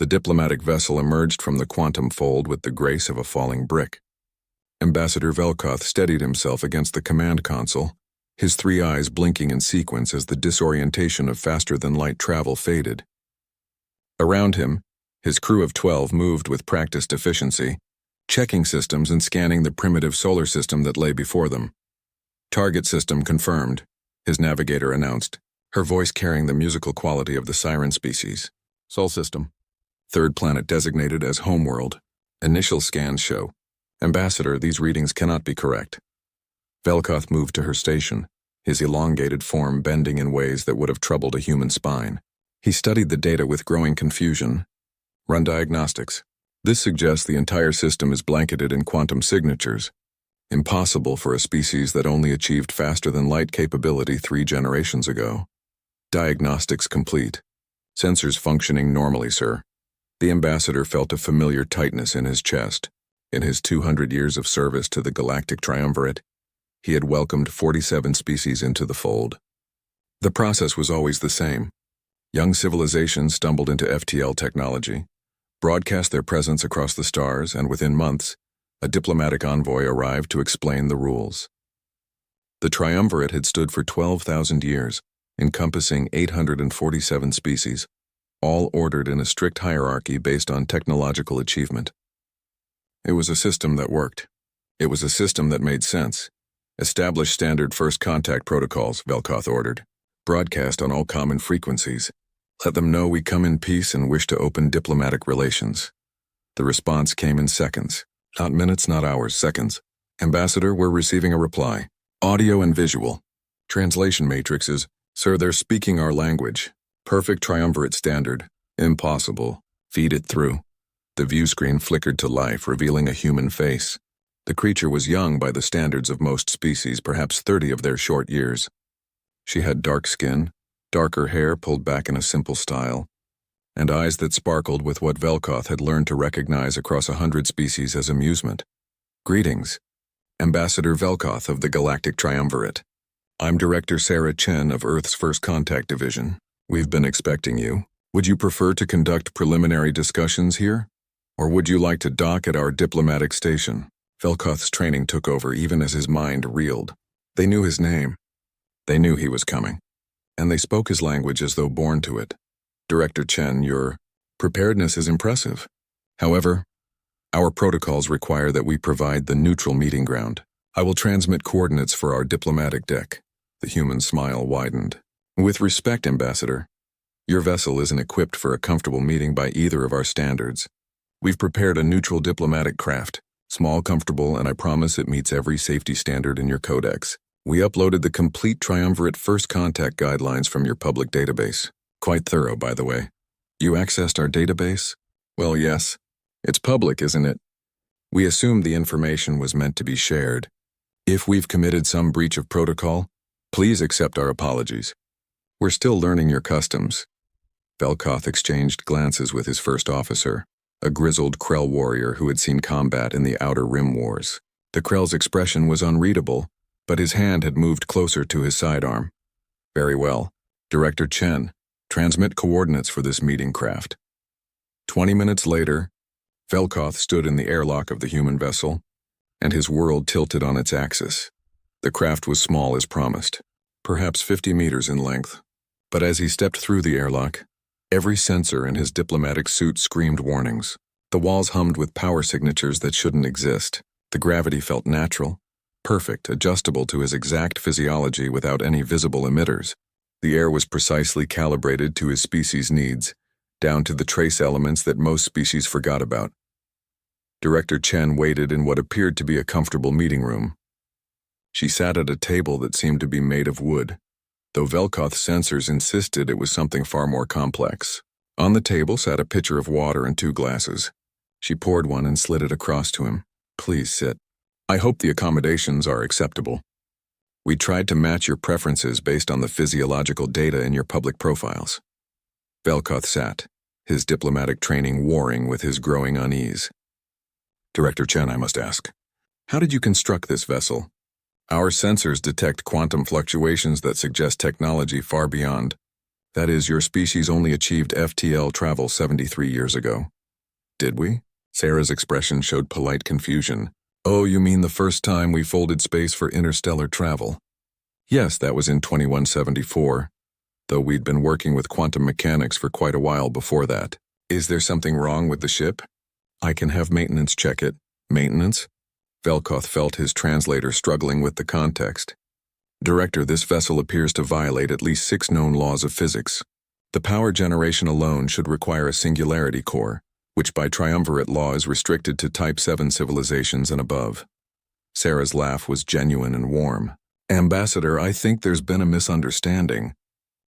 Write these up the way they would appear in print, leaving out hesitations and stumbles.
The diplomatic vessel emerged from the quantum fold with the grace of a falling brick. Ambassador Velkoth steadied himself against the command console, his three eyes blinking in sequence as the disorientation of faster-than-light travel faded. Around him, his crew of 12 moved with practiced efficiency, checking systems and scanning the primitive solar system that lay before them. Target system confirmed, his navigator announced, her voice carrying the musical quality of the siren species. Sol system. Third planet designated as homeworld. Initial scans show. Ambassador, these readings cannot be correct. Velkoth moved to her station, his elongated form bending in ways that would have troubled a human spine. He studied the data with growing confusion. Run diagnostics. This suggests the entire system is blanketed in quantum signatures. Impossible for a species that only achieved faster-than-light capability 3 generations ago. Diagnostics complete. Sensors functioning normally, sir. The ambassador felt a familiar tightness in his chest. In his 200 years of service to the Galactic Triumvirate, he had welcomed 47 species into the fold. The process was always the same. Young civilizations stumbled into FTL technology, broadcast their presence across the stars, and within months, a diplomatic envoy arrived to explain the rules. The Triumvirate had stood for 12,000 years, encompassing 847 species, all ordered in a strict hierarchy based on technological achievement. It was a system that worked. It was a system that made sense. Establish standard first contact protocols, Velkoth ordered. Broadcast on all common frequencies. Let them know we come in peace and wish to open diplomatic relations. The response came in seconds. Not minutes, not hours, seconds. Ambassador, we're receiving a reply. Audio and visual. Translation matrices. Sir, they're speaking our language. Perfect triumvirate standard. Impossible. Feed it through. The view screen flickered to life, revealing a human face. The creature was young by the standards of most species, perhaps 30 of their short years. She had dark skin, darker hair pulled back in a simple style, and eyes that sparkled with what Velkoth had learned to recognize across 100 species as amusement. Greetings. Ambassador Velkoth of the Galactic Triumvirate. I'm Director Sarah Chen of Earth's First Contact Division. We've been expecting you. Would you prefer to conduct preliminary discussions here? Or would you like to dock at our diplomatic station? Velkoth's training took over even as his mind reeled. They knew his name. They knew he was coming. And they spoke his language as though born to it. Director Chen, your preparedness is impressive. However, our protocols require that we provide the neutral meeting ground. I will transmit coordinates for our diplomatic deck. The human smile widened. With respect, Ambassador, your vessel isn't equipped for a comfortable meeting by either of our standards. We've prepared a neutral diplomatic craft, small, comfortable, and I promise it meets every safety standard in your codex. We uploaded the complete Triumvirate First Contact guidelines from your public database. Quite thorough, by the way. You accessed our database? Well, yes. It's public, isn't it? We assumed the information was meant to be shared. If we've committed some breach of protocol, please accept our apologies. We're still learning your customs. Velkoth exchanged glances with his first officer, a grizzled Krell warrior who had seen combat in the Outer Rim Wars. The Krell's expression was unreadable, but his hand had moved closer to his sidearm. Very well. Director Chen, transmit coordinates for this meeting craft. 20 minutes later, Velkoth stood in the airlock of the human vessel, and his world tilted on its axis. The craft was small as promised, perhaps 50 meters in length. But as he stepped through the airlock, every sensor in his diplomatic suit screamed warnings. The walls hummed with power signatures that shouldn't exist. The gravity felt natural, perfect, adjustable to his exact physiology without any visible emitters. The air was precisely calibrated to his species' needs, down to the trace elements that most species forgot about. Director Chen waited in what appeared to be a comfortable meeting room. She sat at a table that seemed to be made of wood, though Velkoth's sensors insisted it was something far more complex. On the table sat a pitcher of water and 2 glasses. She poured one and slid it across to him. Please sit. I hope the accommodations are acceptable. We tried to match your preferences based on the physiological data in your public profiles. Velkoth sat, his diplomatic training warring with his growing unease. Director Chen, I must ask, how did you construct this vessel? Our sensors detect quantum fluctuations that suggest technology far beyond. That is, your species only achieved FTL travel 73 years ago. Did we? Sarah's expression showed polite confusion. Oh, you mean the first time we folded space for interstellar travel? Yes, that was in 2174, though we'd been working with quantum mechanics for quite a while before that. Is there something wrong with the ship? I can have maintenance check it. Maintenance? Velkoth felt his translator struggling with the context. Director, this vessel appears to violate at least 6 known laws of physics. The power generation alone should require a singularity core, which by triumvirate law is restricted to Type 7 civilizations and above. Sarah's laugh was genuine and warm. Ambassador, I think there's been a misunderstanding.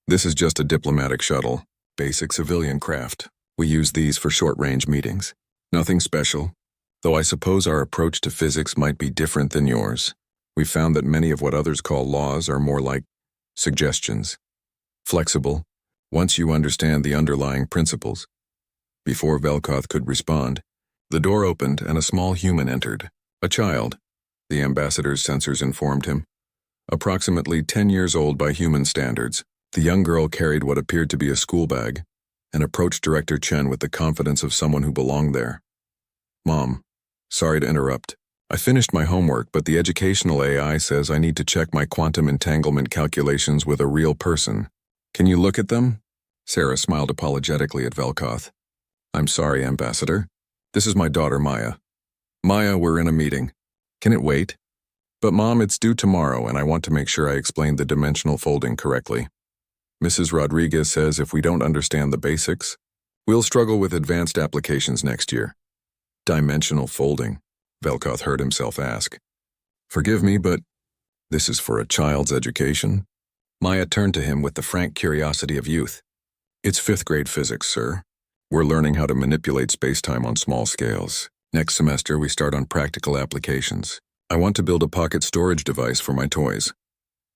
This is just a diplomatic shuttle, basic civilian craft. We use these for short-range meetings. Nothing special, though I suppose our approach to physics might be different than yours. We found that many of what others call laws are more like suggestions. Flexible, once you understand the underlying principles. Before Velkoth could respond, the door opened and a small human entered. A child, the ambassador's sensors informed him. Approximately 10 years old by human standards, the young girl carried what appeared to be a school bag and approached Director Chen with the confidence of someone who belonged there. Mom, sorry to interrupt. I finished my homework, but the educational AI says I need to check my quantum entanglement calculations with a real person. Can you look at them? Sarah smiled apologetically at Velkoth. I'm sorry, Ambassador. This is my daughter, Maya. Maya, we're in a meeting. Can it wait? But Mom, it's due tomorrow, and I want to make sure I explained the dimensional folding correctly. Mrs. Rodriguez says if we don't understand the basics, we'll struggle with advanced applications next year. Dimensional folding, Velkoth heard himself ask. Forgive me, but this is for a child's education? Maya turned to him with the frank curiosity of youth. It's 5th grade physics, sir. We're learning how to manipulate space-time on small scales. Next semester, we start on practical applications. I want to build a pocket storage device for my toys.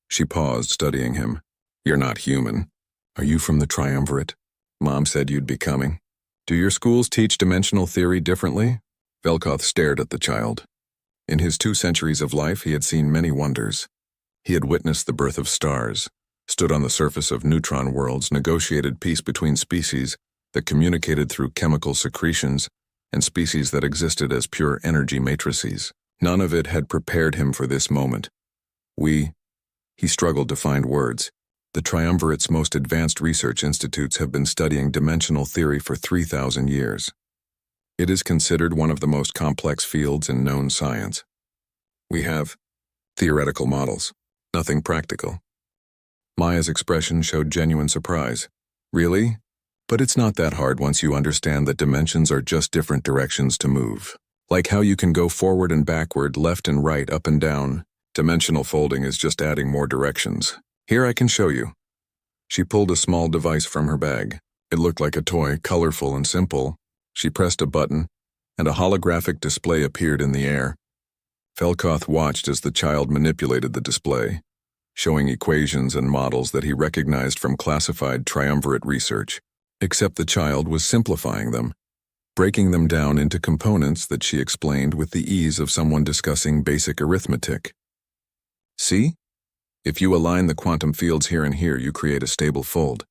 She paused, studying him. You're not human. Are you from the triumvirate? Mom said you'd be coming. Do your schools teach dimensional theory differently? Velkoth stared at the child. In his 2 centuries of life, he had seen many wonders. He had witnessed the birth of stars, stood on the surface of neutron worlds, negotiated peace between species that communicated through chemical secretions and species that existed as pure energy matrices. None of it had prepared him for this moment. He struggled to find words. The Triumvirate's most advanced research institutes have been studying dimensional theory for 3,000 years. It is considered one of the most complex fields in known science. We have theoretical models, nothing practical. Maya's expression showed genuine surprise. Really? But it's not that hard once you understand that dimensions are just different directions to move. Like how you can go forward and backward, left and right, up and down. Dimensional folding is just adding more directions. Here, I can show you. She pulled a small device from her bag. It looked like a toy, colorful and simple. She pressed a button, and a holographic display appeared in the air. Velkoth watched as the child manipulated the display, showing equations and models that he recognized from classified triumvirate research. Except the child was simplifying them, breaking them down into components that she explained with the ease of someone discussing basic arithmetic. See? If you align the quantum fields here and here, you create a stable fold.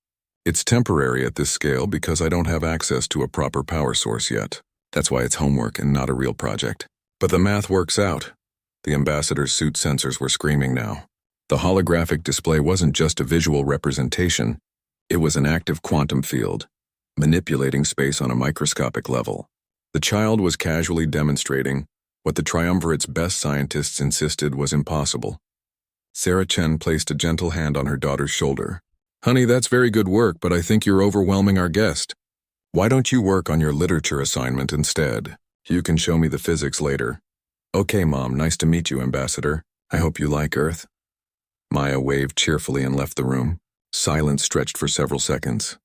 It's temporary at this scale because I don't have access to a proper power source yet. That's why it's homework and not a real project. But the math works out. The ambassador's suit sensors were screaming now. The holographic display wasn't just a visual representation. It was an active quantum field, manipulating space on a microscopic level. The child was casually demonstrating what the Triumvirate's best scientists insisted was impossible. Sarah Chen placed a gentle hand on her daughter's shoulder. Honey, that's very good work, but I think you're overwhelming our guest. Why don't you work on your literature assignment instead? You can show me the physics later. Okay, Mom, nice to meet you, Ambassador. I hope you like Earth. Maya waved cheerfully and left the room. Silence stretched for several seconds.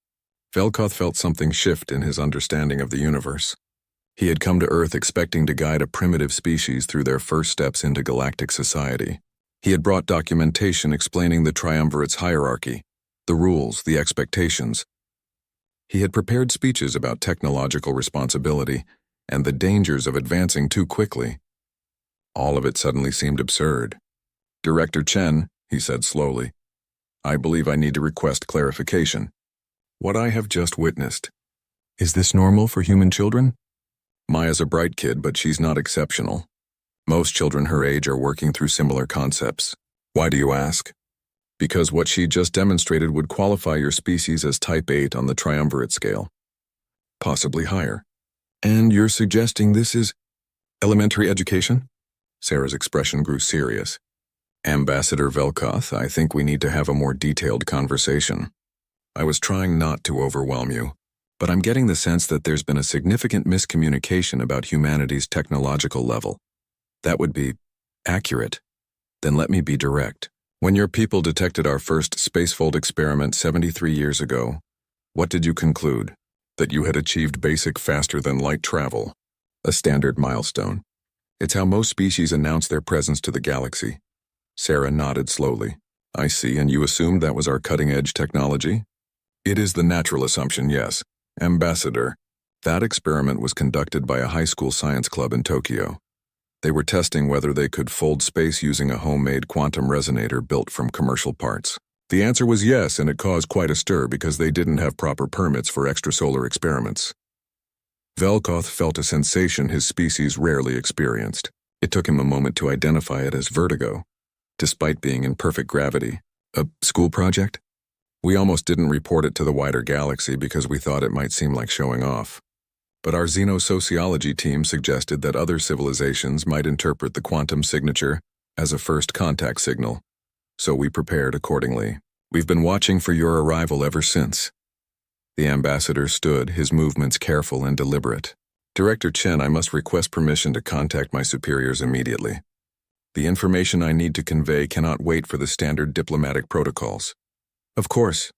Velkoth felt something shift in his understanding of the universe. He had come to Earth expecting to guide a primitive species through their first steps into galactic society. He had brought documentation explaining the Triumvirate's hierarchy, the rules, the expectations. He had prepared speeches about technological responsibility and the dangers of advancing too quickly. All of it suddenly seemed absurd. Director Chen, he said slowly, I believe I need to request clarification. What I have just witnessed. Is this normal for human children? Maya's a bright kid, but she's not exceptional. Most children her age are working through similar concepts. Why do you ask? Because what she just demonstrated would qualify your species as type 8 on the triumvirate scale. Possibly higher. And you're suggesting this is elementary education? Sarah's expression grew serious. Ambassador Velkoth, I think we need to have a more detailed conversation. I was trying not to overwhelm you, but I'm getting the sense that there's been a significant miscommunication about humanity's technological level. That would be accurate. Then let me be direct. When your people detected our first spacefold experiment 73 years ago, what did you conclude? That you had achieved basic faster-than-light travel, a standard milestone. It's how most species announce their presence to the galaxy. Sarah nodded slowly. I see, and you assumed that was our cutting-edge technology? It is the natural assumption, yes. Ambassador, that experiment was conducted by a high school science club in Tokyo. They were testing whether they could fold space using a homemade quantum resonator built from commercial parts. The answer was yes, and it caused quite a stir because they didn't have proper permits for extrasolar experiments. Velkoth felt a sensation his species rarely experienced. It took him a moment to identify it as vertigo, despite being in perfect gravity. A school project? We almost didn't report it to the wider galaxy because we thought it might seem like showing off. But our xenosociology team suggested that other civilizations might interpret the quantum signature as a first contact signal, so we prepared accordingly. We've been watching for your arrival ever since. The ambassador stood, his movements careful and deliberate. Director Chen, I must request permission to contact my superiors immediately. The information I need to convey cannot wait for the standard diplomatic protocols. Of course.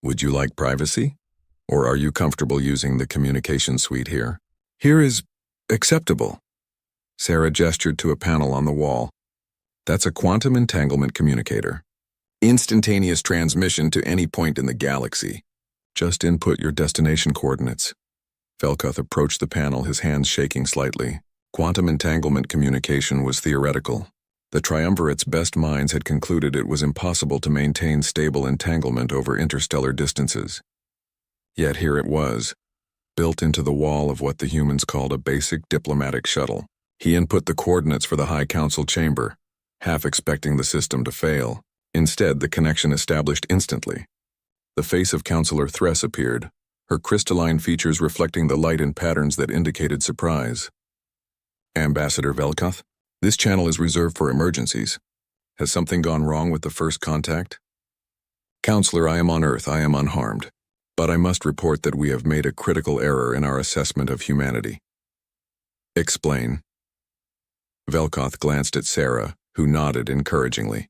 Would you like privacy? Or are you comfortable using the communication suite here? Here is acceptable. Sarah gestured to a panel on the wall. That's a quantum entanglement communicator. Instantaneous transmission to any point in the galaxy. Just input your destination coordinates. Velkoth approached the panel, his hands shaking slightly. Quantum entanglement communication was theoretical. The triumvirate's best minds had concluded it was impossible to maintain stable entanglement over interstellar distances. Yet here it was, built into the wall of what the humans called a basic diplomatic shuttle. He input the coordinates for the High Council chamber, half expecting the system to fail. Instead, the connection established instantly. The face of Counselor Thress appeared, her crystalline features reflecting the light in patterns that indicated surprise. Ambassador Velkoth, this channel is reserved for emergencies. Has something gone wrong with the first contact? Counselor, I am on Earth, I am unharmed. But I must report that we have made a critical error in our assessment of humanity. Explain. Velkoth glanced at Sarah, who nodded encouragingly.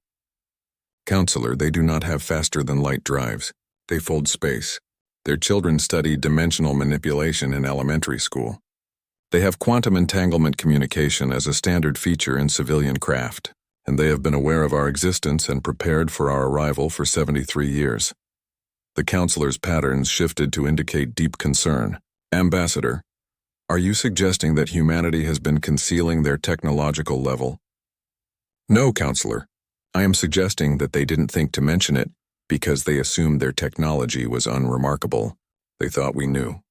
Counselor, they do not have faster-than-light drives. They fold space. Their children study dimensional manipulation in elementary school. They have quantum entanglement communication as a standard feature in civilian craft, and they have been aware of our existence and prepared for our arrival for 73 years. The counselor's patterns shifted to indicate deep concern. Ambassador, are you suggesting that humanity has been concealing their technological level? No, Counselor. I am suggesting that they didn't think to mention it because they assumed their technology was unremarkable. They thought we knew.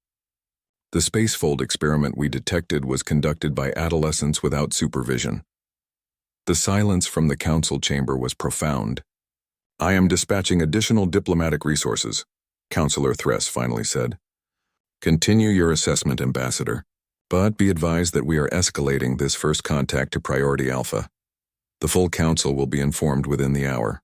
The spacefold experiment we detected was conducted by adolescents without supervision. The silence from the council chamber was profound. I am dispatching additional diplomatic resources, Counselor Thress finally said. Continue your assessment, Ambassador, but be advised that we are escalating this first contact to Priority Alpha. The full council will be informed within the hour.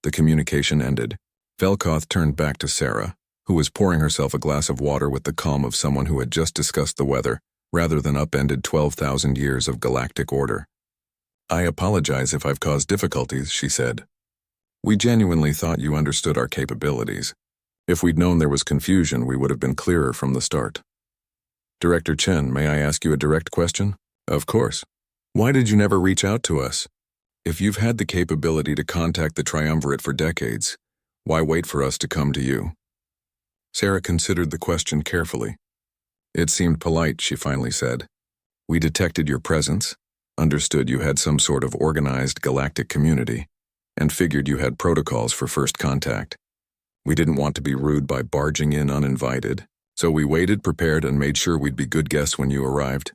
The communication ended. Velkoth turned back to Sarah, who was pouring herself a glass of water with the calm of someone who had just discussed the weather, rather than upended 12,000 years of galactic order. I apologize if I've caused difficulties, she said. We genuinely thought you understood our capabilities. If we'd known there was confusion, we would have been clearer from the start. Director Chen, may I ask you a direct question? Of course. Why did you never reach out to us? If you've had the capability to contact the triumvirate for decades, why wait for us to come to you? Sarah considered the question carefully. It seemed polite, she finally said. We detected your presence, understood you had some sort of organized galactic community, and figured you had protocols for first contact. We didn't want to be rude by barging in uninvited, so we waited, prepared, and made sure we'd be good guests when you arrived.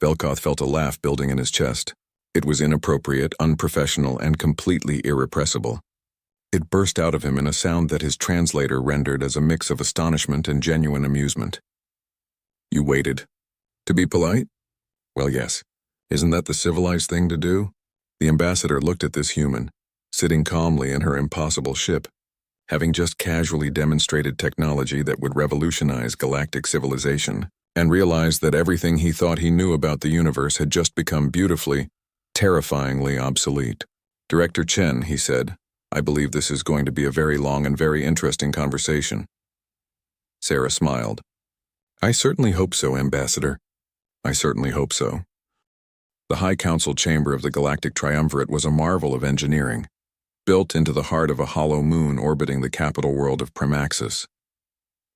Velkoth felt a laugh building in his chest. It was inappropriate, unprofessional, and completely irrepressible. It burst out of him in a sound that his translator rendered as a mix of astonishment and genuine amusement. You waited. To be polite? Well, yes. Isn't that the civilized thing to do? The ambassador looked at this human, sitting calmly in her impossible ship, having just casually demonstrated technology that would revolutionize galactic civilization, and realized that everything he thought he knew about the universe had just become beautifully, terrifyingly obsolete. Director Chen, he said, I believe this is going to be a very long and very interesting conversation. Sarah smiled. I certainly hope so, Ambassador. I certainly hope so. The High Council chamber of the Galactic Triumvirate was a marvel of engineering, built into the heart of a hollow moon orbiting the capital world of Primaxis.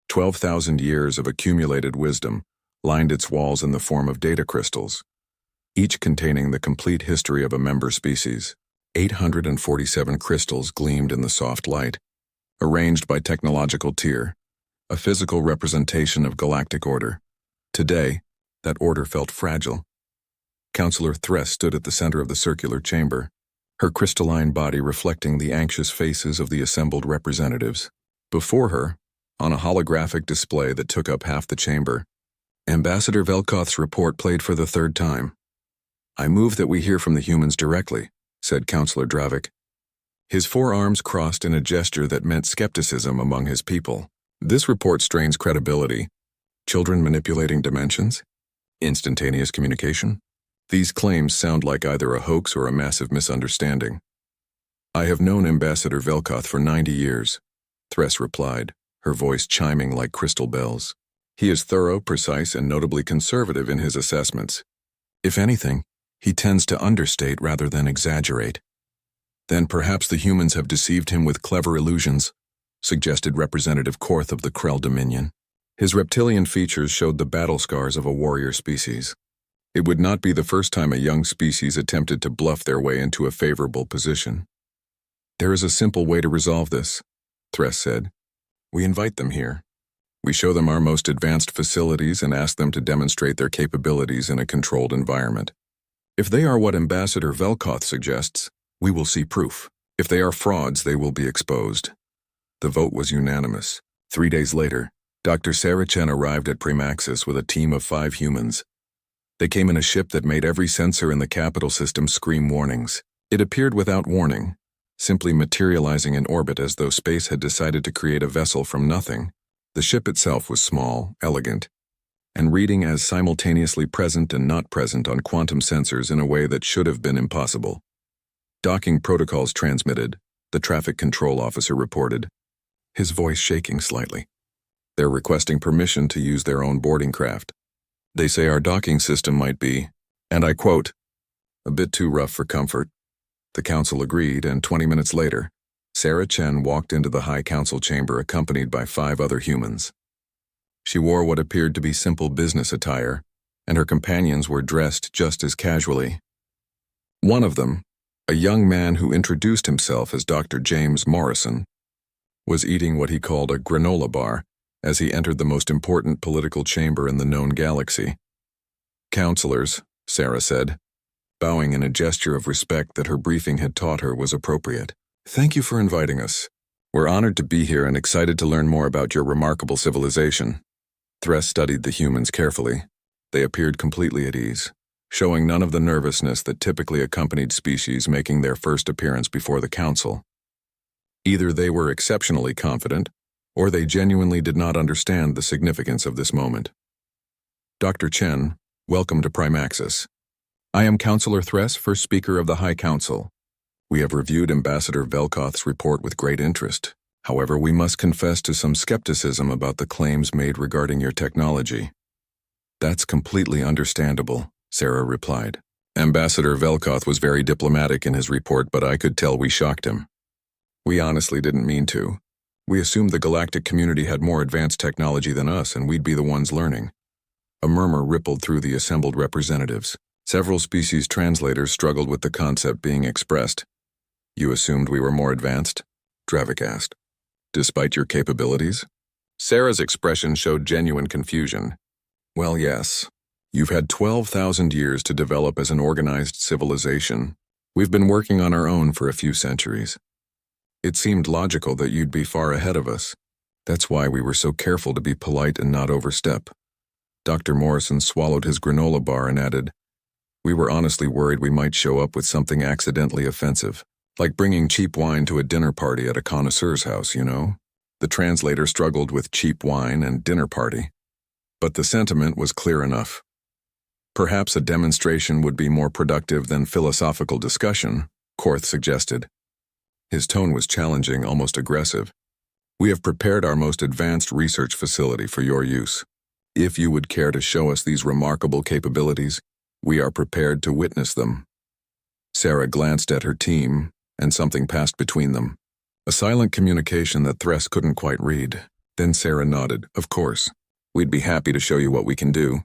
12,000 years of accumulated wisdom lined its walls in the form of data crystals, each containing the complete history of a member species. 847 crystals gleamed in the soft light, arranged by technological tier, a physical representation of galactic order. Today, that order felt fragile. Counselor Thress stood at the center of the circular chamber, her crystalline body reflecting the anxious faces of the assembled representatives. Before her, on a holographic display that took up half the chamber, Ambassador Velkoth's report played for the third time. I move that we hear from the humans directly, said Counselor Dravik. His forearms crossed in a gesture that meant skepticism among his people. This report strains credibility. Children manipulating dimensions? Instantaneous communication? These claims sound like either a hoax or a massive misunderstanding. I have known Ambassador Velkoth for 90 years, Thress replied, her voice chiming like crystal bells. He is thorough, precise, and notably conservative in his assessments. If anything, he tends to understate rather than exaggerate. Then perhaps the humans have deceived him with clever illusions, suggested Representative Korth of the Krell Dominion. His reptilian features showed the battle scars of a warrior species. It would not be the first time a young species attempted to bluff their way into a favorable position. There is a simple way to resolve this, Thress said. We invite them here. We show them our most advanced facilities and ask them to demonstrate their capabilities in a controlled environment. If they are what Ambassador Velkoth suggests, we will see proof. If they are frauds, they will be exposed. The vote was unanimous. 3 days later, Dr. Sarah Chen arrived at Primaxis with a team of 5 humans. They came in a ship that made every sensor in the capital system scream warnings. It appeared without warning, simply materializing in orbit as though space had decided to create a vessel from nothing. The ship itself was small, elegant, and reading as simultaneously present and not present on quantum sensors in a way that should have been impossible. Docking protocols transmitted, the traffic control officer reported, his voice shaking slightly. They're requesting permission to use their own boarding craft. They say our docking system might be, and I quote, a bit too rough for comfort. The council agreed, and 20 minutes later, Sarah Chen walked into the High Council chamber accompanied by 5 other humans. She wore what appeared to be simple business attire, and her companions were dressed just as casually. One of them, a young man who introduced himself as Dr. James Morrison, was eating what he called a granola bar as he entered the most important political chamber in the known galaxy. Counselors, Sarah said, bowing in a gesture of respect that her briefing had taught her was appropriate. Thank you for inviting us. We're honored to be here and excited to learn more about your remarkable civilization. Thress studied the humans carefully. They appeared completely at ease, showing none of the nervousness that typically accompanied species making their first appearance before the council. Either they were exceptionally confident, or they genuinely did not understand the significance of this moment. Dr. Chen, welcome to Primaxis. I am Counselor Thress, first speaker of the High Council. We have reviewed Ambassador Velkoth's report with great interest. However, we must confess to some skepticism about the claims made regarding your technology. That's completely understandable, Sarah replied. Ambassador Velkoth was very diplomatic in his report, but I could tell we shocked him. We honestly didn't mean to. We assumed the galactic community had more advanced technology than us, and we'd be the ones learning. A murmur rippled through the assembled representatives. Several species translators struggled with the concept being expressed. You assumed we were more advanced? Dravik asked. Despite your capabilities? Sarah's expression showed genuine confusion. Well, yes. You've had 12,000 years to develop as an organized civilization. We've been working on our own for a few centuries. It seemed logical that you'd be far ahead of us. That's why we were so careful to be polite and not overstep. Dr. Morrison swallowed his granola bar and added, "We were honestly worried we might show up with something accidentally offensive, like bringing cheap wine to a dinner party at a connoisseur's house, you know?" The translator struggled with cheap wine and dinner party. But the sentiment was clear enough. Perhaps a demonstration would be more productive than philosophical discussion, Korth suggested. His tone was challenging, almost aggressive. "We have prepared our most advanced research facility for your use. If you would care to show us these remarkable capabilities, we are prepared to witness them." Sarah glanced at her team, and something passed between them. A silent communication that Thress couldn't quite read. Then Sarah nodded. "Of course. We'd be happy to show you what we can do.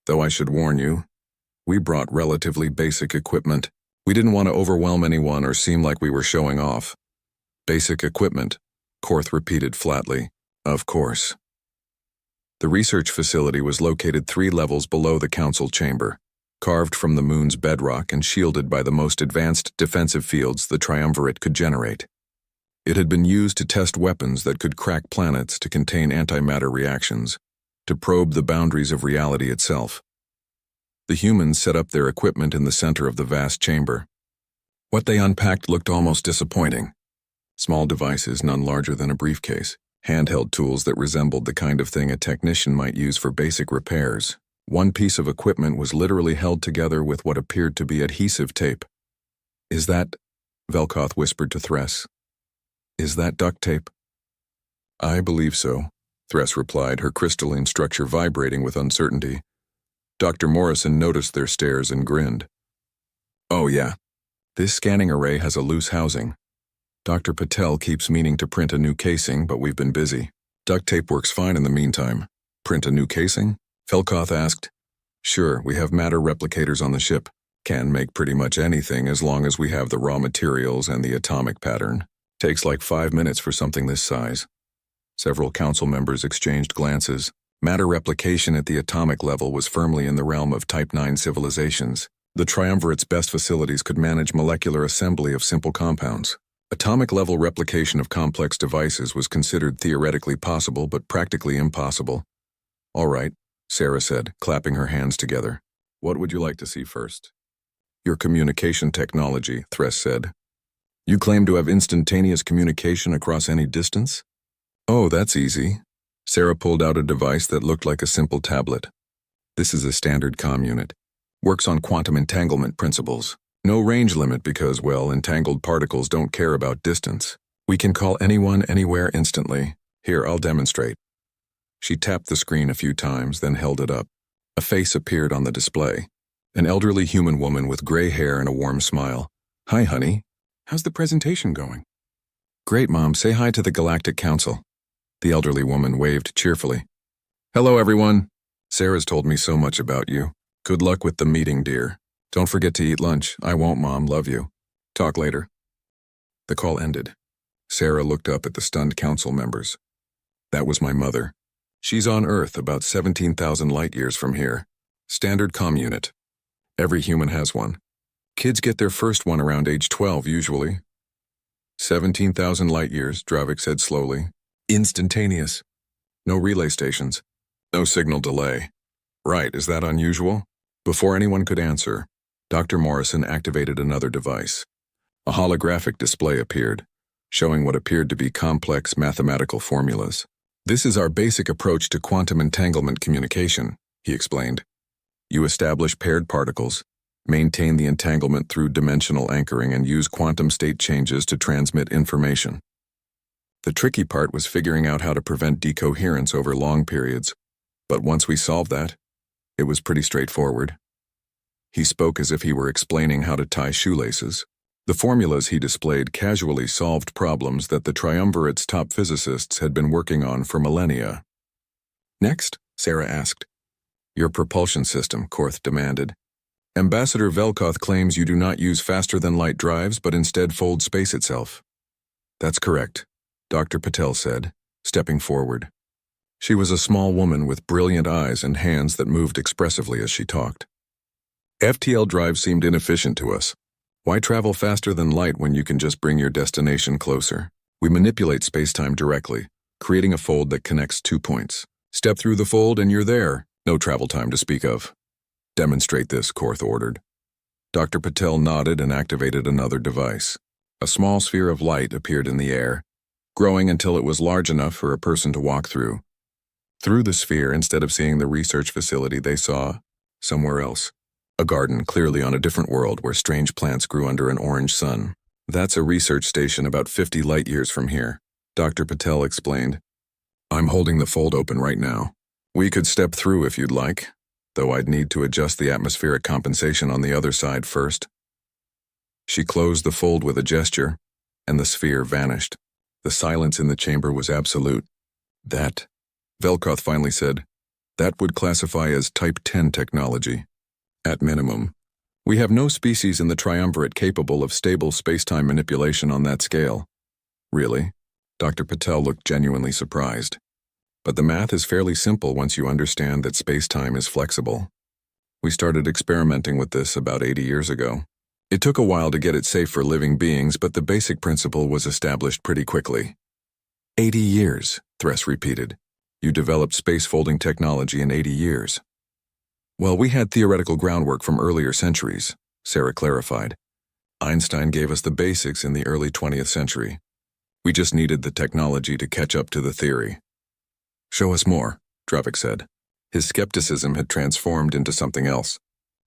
Though I should warn you, we brought relatively basic equipment. We didn't want to overwhelm anyone or seem like we were showing off." "Basic equipment," Korth repeated flatly. "Of course." The research facility was located 3 levels below the council chamber, carved from the moon's bedrock and shielded by the most advanced defensive fields the triumvirate could generate. It had been used to test weapons that could crack planets, to contain antimatter reactions, to probe the boundaries of reality itself. The humans set up their equipment in the center of the vast chamber. What they unpacked looked almost disappointing. Small devices none larger than a briefcase, handheld tools that resembled the kind of thing a technician might use for basic repairs. One piece of equipment was literally held together with what appeared to be adhesive tape. "Is that," Velkoth whispered to Thress, "is that duct tape?" "I believe so," Thress replied, her crystalline structure vibrating with uncertainty. Dr. Morrison noticed their stares and grinned. "Oh yeah, this scanning array has a loose housing. Dr. Patel keeps meaning to print a new casing, but we've been busy. Duct tape works fine in the meantime." "Print a new casing?" Velkoth asked. "Sure, we have matter replicators on the ship. Can make pretty much anything as long as we have the raw materials and the atomic pattern. Takes like 5 minutes for something this size." Several council members exchanged glances. Matter replication at the atomic level was firmly in the realm of Type 9 civilizations. The Triumvirate's best facilities could manage molecular assembly of simple compounds. Atomic-level replication of complex devices was considered theoretically possible but practically impossible. "All right," Sarah said, clapping her hands together. "What would you like to see first?" "Your communication technology," Thress said. "You claim to have instantaneous communication across any distance?" "Oh, that's easy." Sarah pulled out a device that looked like a simple tablet. "This is a standard comm unit. Works on quantum entanglement principles. No range limit because, well, entangled particles don't care about distance. We can call anyone anywhere instantly. Here, I'll demonstrate." She tapped the screen a few times, then held it up. A face appeared on the display. An elderly human woman with gray hair and a warm smile. "Hi, honey. How's the presentation going?" "Great, Mom. Say hi to the Galactic Council." The elderly woman waved cheerfully. "Hello, everyone. Sarah's told me so much about you. Good luck with the meeting, dear. Don't forget to eat lunch. I won't, Mom. Love you. Talk later." The call ended. Sarah looked up at the stunned council members. "That was my mother. She's on Earth, about 17,000 light-years from here. Standard comm unit. Every human has one. Kids get their first one around age 12, usually." 17,000 light-years, Dravik said slowly. "Instantaneous. No relay stations. No signal delay. Right, is that unusual?" Before anyone could answer, Dr. Morrison activated another device. A holographic display appeared, showing what appeared to be complex mathematical formulas. "This is our basic approach to quantum entanglement communication," he explained. "You establish paired particles, maintain the entanglement through dimensional anchoring, and use quantum state changes to transmit information." The tricky part was figuring out how to prevent decoherence over long periods, but once we solved that, it was pretty straightforward. He spoke as if he were explaining how to tie shoelaces. The formulas he displayed casually solved problems that the Triumvirate's top physicists had been working on for millennia. "Next?" Sarah asked. "Your propulsion system," Korth demanded. "Ambassador Velkoth claims you do not use faster-than-light drives but instead fold space itself." "That's correct. Dr. Patel said, stepping forward. She was a small woman with brilliant eyes and hands that moved expressively as she talked. FTL drive seemed inefficient to us. Why travel faster than light when you can just bring your destination closer? We manipulate space-time directly, creating a fold that connects 2 points. Step through the fold and you're there. No travel time to speak of. Demonstrate this, Korth ordered. Dr. Patel nodded and activated another device. A small sphere of light appeared in the air, growing until it was large enough for a person to walk through. Through the sphere, instead of seeing the research facility, they saw somewhere else. A garden clearly on a different world where strange plants grew under an orange sun. That's a research station about 50 light years from here, Dr. Patel explained. I'm holding the fold open right now. We could step through if you'd like, though I'd need to adjust the atmospheric compensation on the other side first. She closed the fold with a gesture, and the sphere vanished. The silence in the chamber was absolute. That, Velkoth finally said, that would classify as Type 10 technology. At minimum, we have no species in the triumvirate capable of stable space-time manipulation on that scale. Really? Dr. Patel looked genuinely surprised. But the math is fairly simple once you understand that space-time is flexible. We started experimenting with this about 80 years ago. It took a while to get it safe for living beings, but the basic principle was established pretty quickly. 80 years, Thress repeated. You developed space-folding technology in 80 years. Well, we had theoretical groundwork from earlier centuries, Sarah clarified. Einstein gave us the basics in the early 20th century. We just needed the technology to catch up to the theory. Show us more, Dravik said. His skepticism had transformed into something else.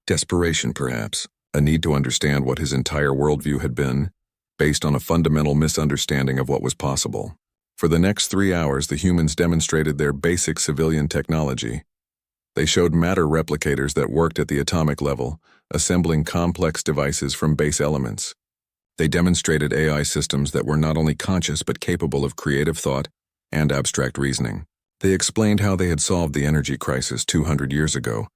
Desperation, perhaps. A need to understand what his entire worldview had been, based on a fundamental misunderstanding of what was possible. For the next 3 hours, the humans demonstrated their basic civilian technology. They showed matter replicators that worked at the atomic level, assembling complex devices from base elements. They demonstrated AI systems that were not only conscious but capable of creative thought and abstract reasoning. They explained how they had solved the energy crisis 200 years ago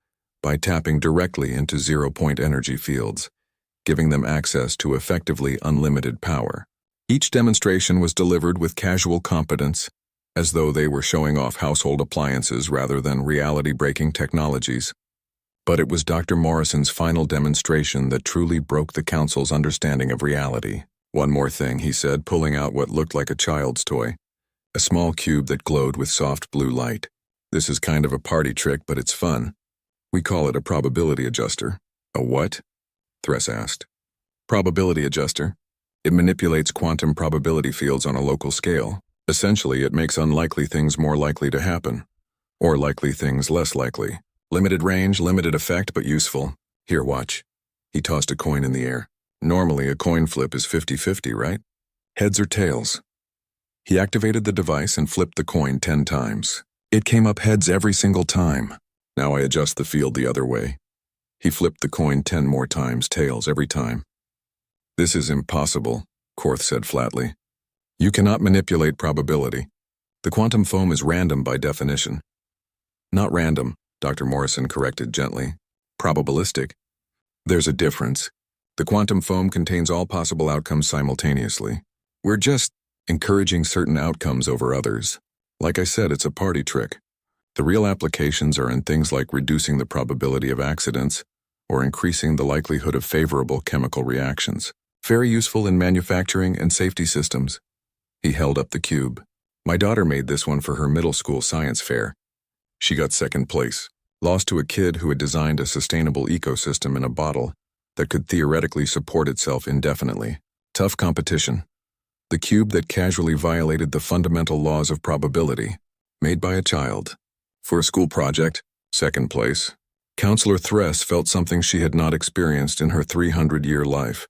by tapping directly into zero-point energy fields, giving them access to effectively unlimited power. Each demonstration was delivered with casual competence, as though they were showing off household appliances rather than reality-breaking technologies. But it was Dr. Morrison's final demonstration that truly broke the Council's understanding of reality. One more thing, he said, pulling out what looked like a child's toy. A small cube that glowed with soft blue light. This is kind of a party trick, but it's fun. We call it a probability adjuster. A what? Thress asked. Probability adjuster. It manipulates quantum probability fields on a local scale. Essentially, it makes unlikely things more likely to happen, or likely things less likely. Limited range, limited effect, but useful. Here, watch. He tossed a coin in the air. Normally, a coin flip is 50-50, right? Heads or tails. He activated the device and flipped the coin 10 times. It came up heads every single time. Now I adjust the field the other way. He flipped the coin 10 more times, tails every time. This is impossible, Korth said flatly. You cannot manipulate probability. The quantum foam is random by definition. Not random, Dr. Morrison corrected gently. Probabilistic. There's a difference. The quantum foam contains all possible outcomes simultaneously. We're just encouraging certain outcomes over others. Like I said, it's a party trick. The real applications are in things like reducing the probability of accidents or increasing the likelihood of favorable chemical reactions. Very useful in manufacturing and safety systems. He held up the cube. My daughter made this one for her middle school science fair. She got second place, lost to a kid who had designed a sustainable ecosystem in a bottle that could theoretically support itself indefinitely. Tough competition. The cube that casually violated the fundamental laws of probability, made by a child. For a school project, second place. Counselor Thress felt something she had not experienced in her 300-year life.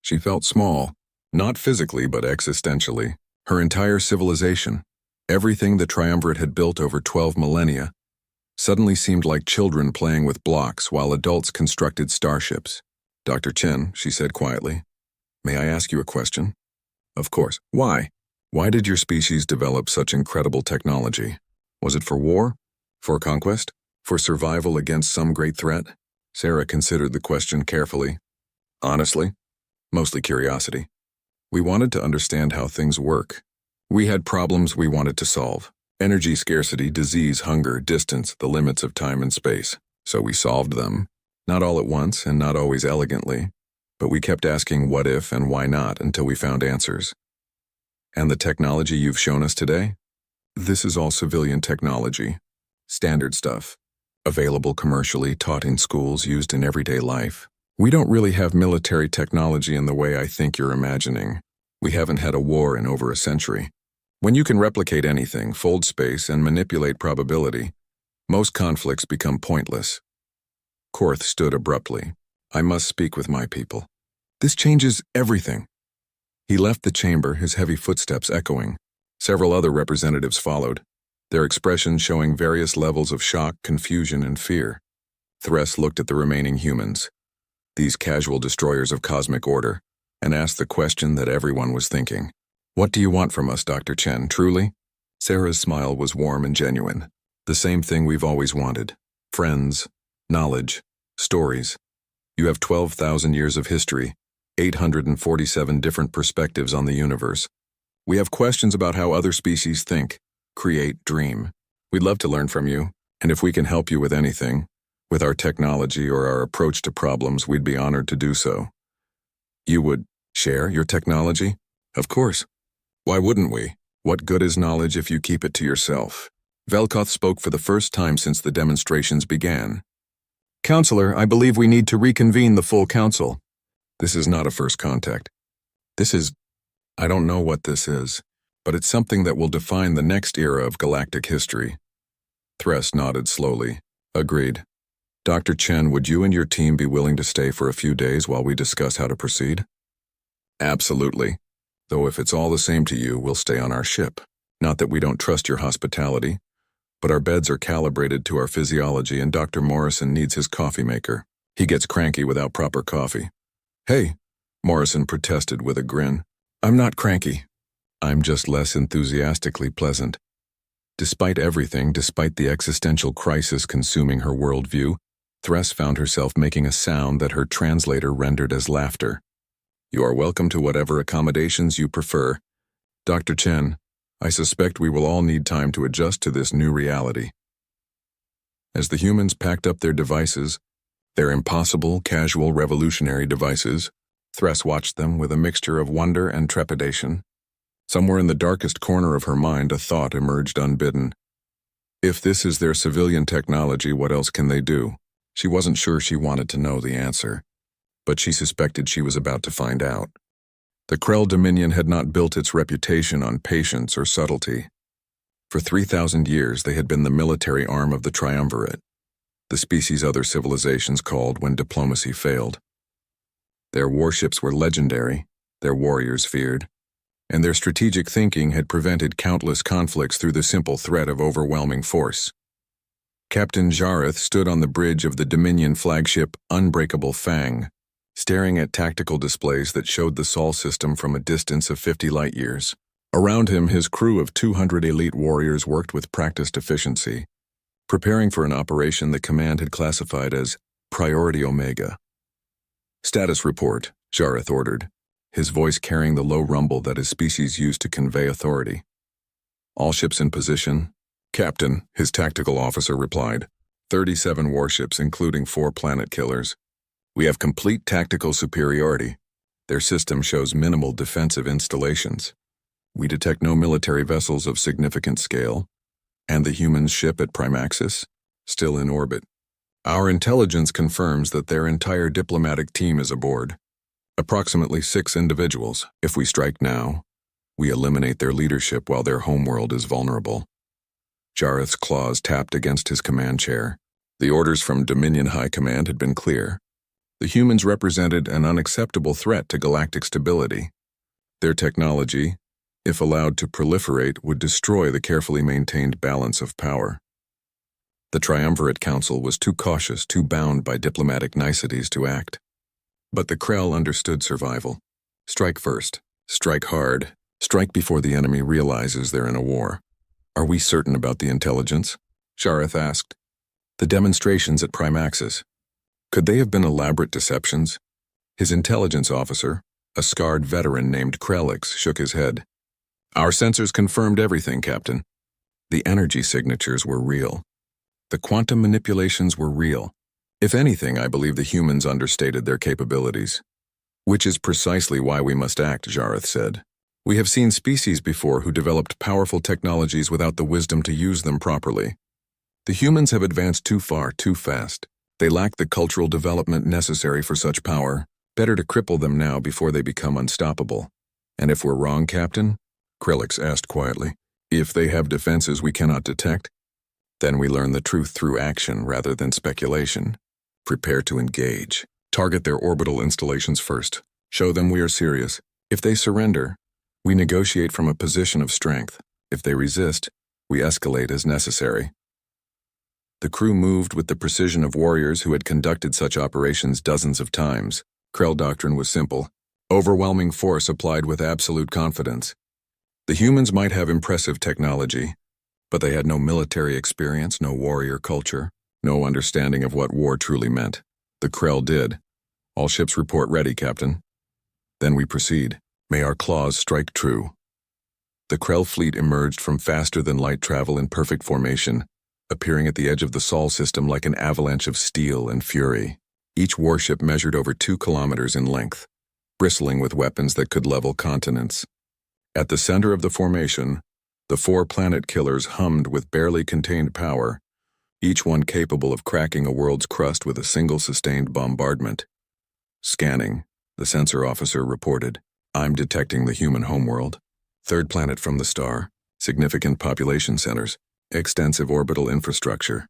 She felt small, not physically but existentially. Her entire civilization, everything the Triumvirate had built over 12 millennia, suddenly seemed like children playing with blocks while adults constructed starships. Dr. Chen, she said quietly, may I ask you a question? Of course. Why? Why did your species develop such incredible technology? Was it for war? For conquest? For survival against some great threat? Sarah considered the question carefully. Honestly, mostly curiosity. We wanted to understand how things work. We had problems we wanted to solve. Energy scarcity, disease, hunger, distance, the limits of time and space. So we solved them. Not all at once and not always elegantly, but we kept asking what if and why not until we found answers. And the technology you've shown us today? This is all civilian technology. Standard stuff. Available commercially, taught in schools, used in everyday life. We don't really have military technology in the way I think you're imagining. We haven't had a war in over a century. When you can replicate anything, fold space, and manipulate probability, most conflicts become pointless. Korth stood abruptly. I must speak with my people. This changes everything. He left the chamber, his heavy footsteps echoing. Several other representatives followed, their expressions showing various levels of shock, confusion, and fear. Thress looked at the remaining humans, these casual destroyers of cosmic order, and asked the question that everyone was thinking. What do you want from us, Dr. Chen, truly? Sarah's smile was warm and genuine. The same thing we've always wanted. Friends, knowledge, stories. You have 12,000 years of history, 847 different perspectives on the universe. We have questions about how other species think, create, dream. We'd love to learn from you, and if we can help you with anything, with our technology or our approach to problems, we'd be honored to do so. You would share your technology? Of course. Why wouldn't we? What good is knowledge if you keep it to yourself? Velkoth spoke for the first time since the demonstrations began. Counselor, I believe we need to reconvene the full council. This is not a first contact. I don't know what this is, but it's something that will define the next era of galactic history. Thress nodded slowly. Agreed. Dr. Chen, would you and your team be willing to stay for a few days while we discuss how to proceed? Absolutely. Though if it's all the same to you, we'll stay on our ship. Not that we don't trust your hospitality, but our beds are calibrated to our physiology and Dr. Morrison needs his coffee maker. He gets cranky without proper coffee. Hey, Morrison protested with a grin. I'm not cranky. I'm just less enthusiastically pleasant. Despite everything, despite the existential crisis consuming her worldview, Thress found herself making a sound that her translator rendered as laughter. You are welcome to whatever accommodations you prefer. Dr. Chen, I suspect we will all need time to adjust to this new reality. As the humans packed up their devices, their impossible, casual, revolutionary devices, Thress watched them with a mixture of wonder and trepidation. Somewhere in the darkest corner of her mind, a thought emerged unbidden. If this is their civilian technology, what else can they do? She wasn't sure she wanted to know the answer, but she suspected she was about to find out. The Krell Dominion had not built its reputation on patience or subtlety. For 3,000 years, they had been the military arm of the Triumvirate, the species other civilizations called when diplomacy failed. Their warships were legendary, their warriors feared, and their strategic thinking had prevented countless conflicts through the simple threat of overwhelming force. Captain Jareth stood on the bridge of the Dominion flagship Unbreakable Fang, staring at tactical displays that showed the Sol system from a distance of 50 light-years. Around him, his crew of 200 elite warriors worked with practiced efficiency, preparing for an operation the command had classified as Priority Omega. Status report, Jareth ordered, his voice carrying the low rumble that his species used to convey authority. All ships in position? Captain, his tactical officer replied. 37 warships, including 4 planet killers. We have complete tactical superiority. Their system shows minimal defensive installations. We detect no military vessels of significant scale, and the human ship at Primaxis, still in orbit. Our intelligence confirms that their entire diplomatic team is aboard. Approximately 6 individuals. If we strike now, we eliminate their leadership while their homeworld is vulnerable. Jareth's claws tapped against his command chair. The orders from Dominion High Command had been clear. The humans represented an unacceptable threat to galactic stability. Their technology, if allowed to proliferate, would destroy the carefully maintained balance of power. The Triumvirate Council was too cautious, too bound by diplomatic niceties to act. But the Krell understood survival. Strike first, strike hard, strike before the enemy realizes they're in a war. Are we certain about the intelligence? Jareth asked. The demonstrations at Primaxis. Could they have been elaborate deceptions? His intelligence officer, a scarred veteran named Krellix, shook his head. Our sensors confirmed everything, Captain. The energy signatures were real. The quantum manipulations were real. If anything, I believe the humans understated their capabilities. Which is precisely why we must act, Jareth said. We have seen species before who developed powerful technologies without the wisdom to use them properly. The humans have advanced too far, too fast. They lack the cultural development necessary for such power. Better to cripple them now before they become unstoppable. And if we're wrong, Captain? Krillix asked quietly. If they have defenses we cannot detect? Then we learn the truth through action rather than speculation. Prepare to engage. Target their orbital installations first. Show them we are serious. If they surrender, we negotiate from a position of strength. If they resist, we escalate as necessary. The crew moved with the precision of warriors who had conducted such operations dozens of times. Krell doctrine was simple. Overwhelming force applied with absolute confidence. The humans might have impressive technology, but they had no military experience, no warrior culture, no understanding of what war truly meant. The Krell did. All ships report ready, Captain. Then we proceed. May our claws strike true. The Krell fleet emerged from faster-than-light travel in perfect formation, appearing at the edge of the Sol system like an avalanche of steel and fury. Each warship measured over 2 kilometers in length, bristling with weapons that could level continents. At the center of the formation, the 4 planet killers hummed with barely contained power, each one capable of cracking a world's crust with a single sustained bombardment. Scanning, the sensor officer reported. I'm detecting the human homeworld. 3rd planet from the star, significant population centers, extensive orbital infrastructure,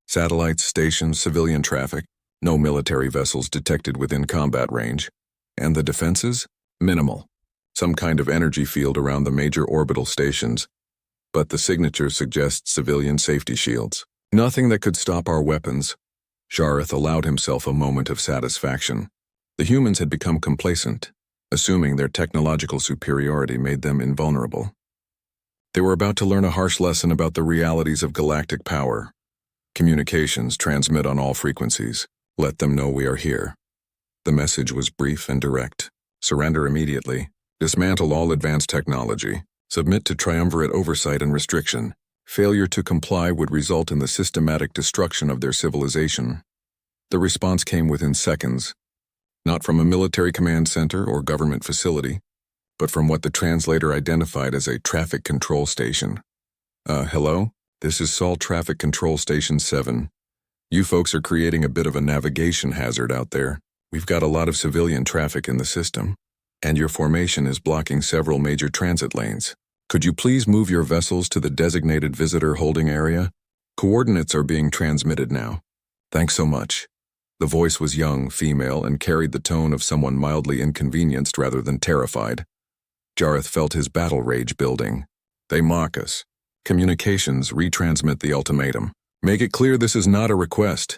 satellites, stations, civilian traffic, no military vessels detected within combat range. And the defenses? Minimal. Some kind of energy field around the major orbital stations, but the signature suggests civilian safety shields. Nothing that could stop our weapons. Jareth allowed himself a moment of satisfaction. The humans had become complacent, assuming their technological superiority made them invulnerable. They were about to learn a harsh lesson about the realities of galactic power. Communications transmit on all frequencies. Let them know we are here. The message was brief and direct. Surrender immediately. Dismantle all advanced technology. Submit to triumvirate oversight and restriction. Failure to comply would result in the systematic destruction of their civilization. The response came within seconds, not from a military command center or government facility, but from what the translator identified as a traffic control station. Hello? This is Sol Traffic Control Station 7. You folks are creating a bit of a navigation hazard out there. We've got a lot of civilian traffic in the system, and your formation is blocking several major transit lanes. Could you please move your vessels to the designated visitor holding area? Coordinates are being transmitted now. Thanks so much. The voice was young, female, and carried the tone of someone mildly inconvenienced rather than terrified. Jareth felt his battle rage building. They mock us. Communications retransmit the ultimatum. Make it clear this is not a request.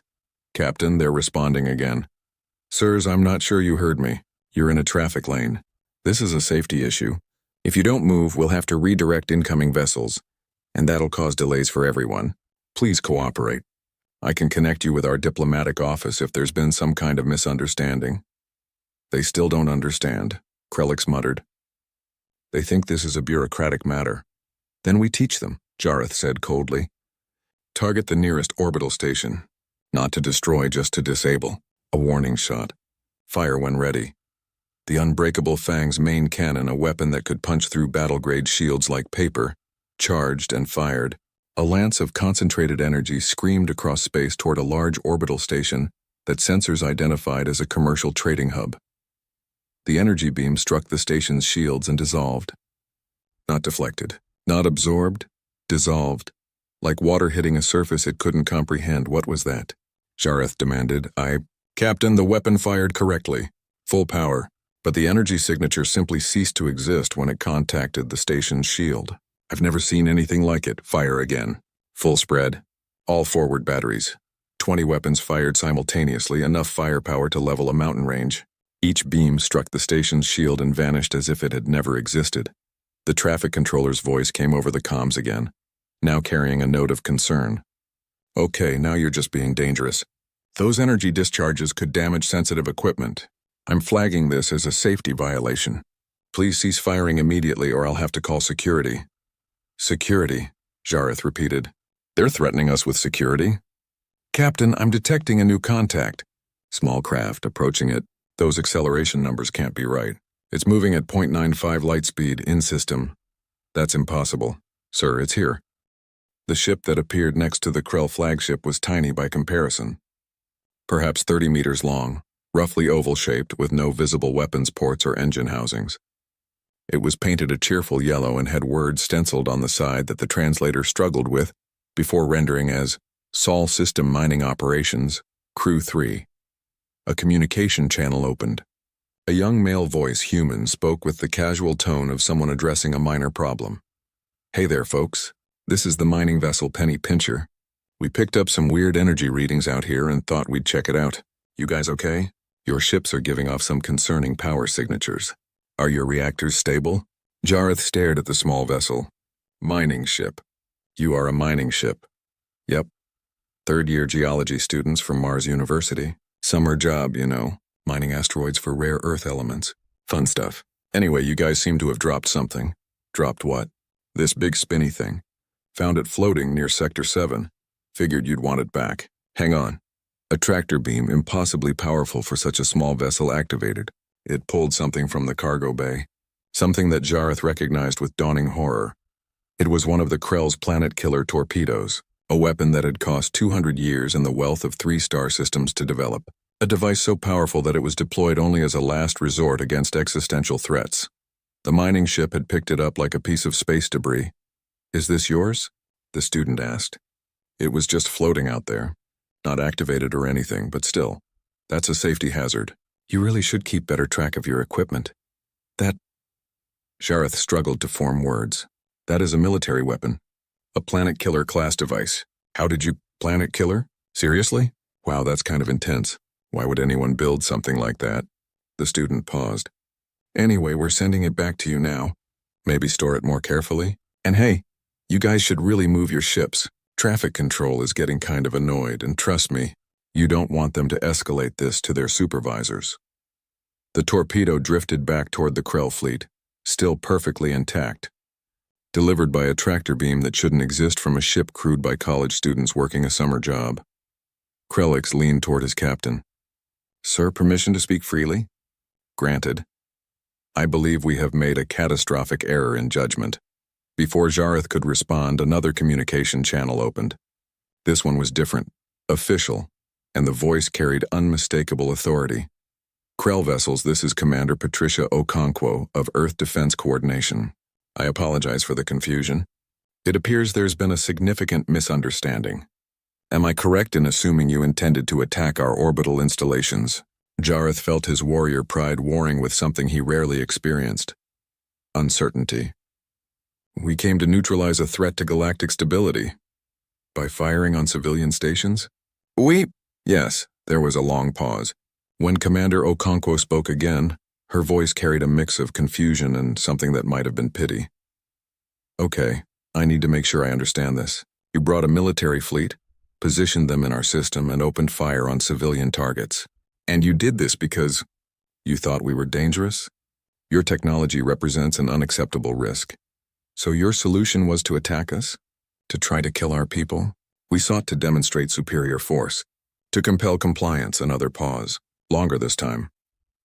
Captain, they're responding again. Sirs, I'm not sure you heard me. You're in a traffic lane. This is a safety issue. If you don't move, we'll have to redirect incoming vessels, and that'll cause delays for everyone. Please cooperate. I can connect you with our diplomatic office if there's been some kind of misunderstanding. They still don't understand, Krellix muttered. They think this is a bureaucratic matter. Then we teach them, Jareth said coldly. Target the nearest orbital station. Not to destroy, just to disable. A warning shot. Fire when ready. The Unbreakable Fang's main cannon, a weapon that could punch through battle-grade shields like paper, charged and fired. A lance of concentrated energy screamed across space toward a large orbital station that sensors identified as a commercial trading hub. The energy beam struck the station's shields and dissolved. Not deflected, not absorbed, dissolved. Like water hitting a surface it couldn't comprehend. What was that? Jareth demanded. Captain, the weapon fired correctly. Full power. But the energy signature simply ceased to exist when it contacted the station's shield. I've never seen anything like it. Fire again. Full spread. All forward batteries. 20 weapons fired simultaneously, enough firepower to level a mountain range. Each beam struck the station's shield and vanished as if it had never existed. The traffic controller's voice came over the comms again, now carrying a note of concern. Okay, now you're just being dangerous. Those energy discharges could damage sensitive equipment. I'm flagging this as a safety violation. Please cease firing immediately or I'll have to call security. Security, Jareth repeated. They're threatening us with security? Captain, I'm detecting a new contact. Small craft, approaching it. Those acceleration numbers can't be right. It's moving at 0.95 light speed in system. That's impossible. Sir, it's here. The ship that appeared next to the Krell flagship was tiny by comparison. Perhaps 30 meters long, roughly oval-shaped with no visible weapons ports or engine housings. It was painted a cheerful yellow and had words stenciled on the side that the translator struggled with before rendering as Sol System Mining Operations, Crew 3. A communication channel opened. A young male voice, human, spoke with the casual tone of someone addressing a minor problem. Hey there, folks. This is the mining vessel Penny Pincher. We picked up some weird energy readings out here and thought we'd check it out. You guys okay? Your ships are giving off some concerning power signatures. Are your reactors stable? Jareth stared at the small vessel. Mining ship. You are a mining ship. Yep. Third-year geology students from Mars University. Summer job, you know. Mining asteroids for rare Earth elements. Fun stuff. Anyway, you guys seem to have dropped something. Dropped what? This big spinny thing. Found it floating near Sector 7. Figured you'd want it back. Hang on. A tractor beam, impossibly powerful for such a small vessel, activated. It pulled something from the cargo bay. Something that Jareth recognized with dawning horror. It was one of the Krell's planet-killer torpedoes, a weapon that had cost 200 years and the wealth of 3-star systems to develop. A device so powerful that it was deployed only as a last resort against existential threats. The mining ship had picked it up like a piece of space debris. Is this yours? The student asked. It was just floating out there. Not activated or anything, but still. That's a safety hazard. You really should keep better track of your equipment. That... Jareth struggled to form words. That is a military weapon. A planet killer class device. How did you... Planet killer? Seriously? Wow, that's kind of intense. Why would anyone build something like that? The student paused. Anyway, we're sending it back to you now. Maybe store it more carefully. And hey, you guys should really move your ships. Traffic control is getting kind of annoyed, and trust me, you don't want them to escalate this to their supervisors. The torpedo drifted back toward the Krell fleet, still perfectly intact. Delivered by a tractor beam that shouldn't exist from a ship crewed by college students working a summer job. Krellix leaned toward his captain. Sir, permission to speak freely? Granted. I believe we have made a catastrophic error in judgment. Before Jareth could respond, another communication channel opened. This one was different, official, and the voice carried unmistakable authority. Krell vessels, this is Commander Patricia Okonkwo of Earth Defense Coordination. I apologize for the confusion. It appears there's been a significant misunderstanding. Am I correct in assuming you intended to attack our orbital installations? Jareth felt his warrior pride warring with something he rarely experienced. Uncertainty. We came to neutralize a threat to galactic stability. By firing on civilian stations? Yes, there was a long pause. When Commander Okonkwo spoke again, her voice carried a mix of confusion and something that might have been pity. Okay, I need to make sure I understand this. You brought a military fleet, positioned them in our system, and opened fire on civilian targets. And you did this because you thought we were dangerous? Your technology represents an unacceptable risk. So your solution was to attack us? To try to kill our people? We sought to demonstrate superior force, to compel compliance. Another pause. Longer this time.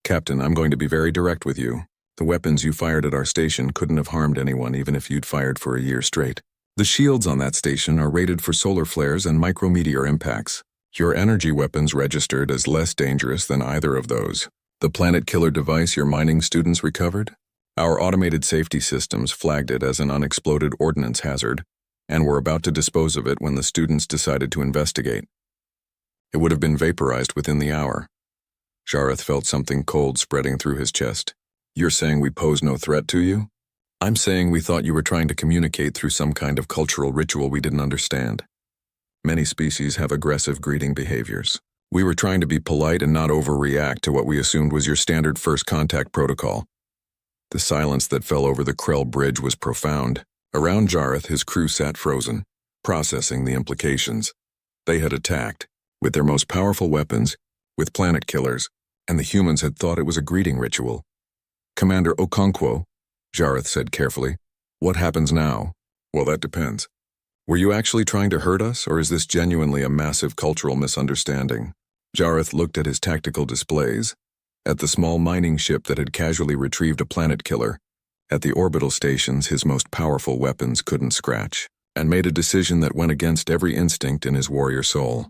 Captain, I'm going to be very direct with you. The weapons you fired at our station couldn't have harmed anyone even if you'd fired for a year straight. The shields on that station are rated for solar flares and micrometeor impacts. Your energy weapons registered as less dangerous than either of those. The planet killer device your mining students recovered? Our automated safety systems flagged it as an unexploded ordnance hazard, and were about to dispose of it when the students decided to investigate. It would have been vaporized within the hour. Jareth felt something cold spreading through his chest. You're saying we pose no threat to you? I'm saying we thought you were trying to communicate through some kind of cultural ritual we didn't understand. Many species have aggressive greeting behaviors. We were trying to be polite and not overreact to what we assumed was your standard first contact protocol. The silence that fell over the Krell bridge was profound. Around Jareth, his crew sat frozen, processing the implications. They had attacked, with their most powerful weapons, with planet killers, and the humans had thought it was a greeting ritual. Commander Okonkwo, Jareth said carefully. What happens now? Well, that depends. Were you actually trying to hurt us, or is this genuinely a massive cultural misunderstanding? Jareth looked at his tactical displays, at the small mining ship that had casually retrieved a planet killer, at the orbital stations his most powerful weapons couldn't scratch, and made a decision that went against every instinct in his warrior soul.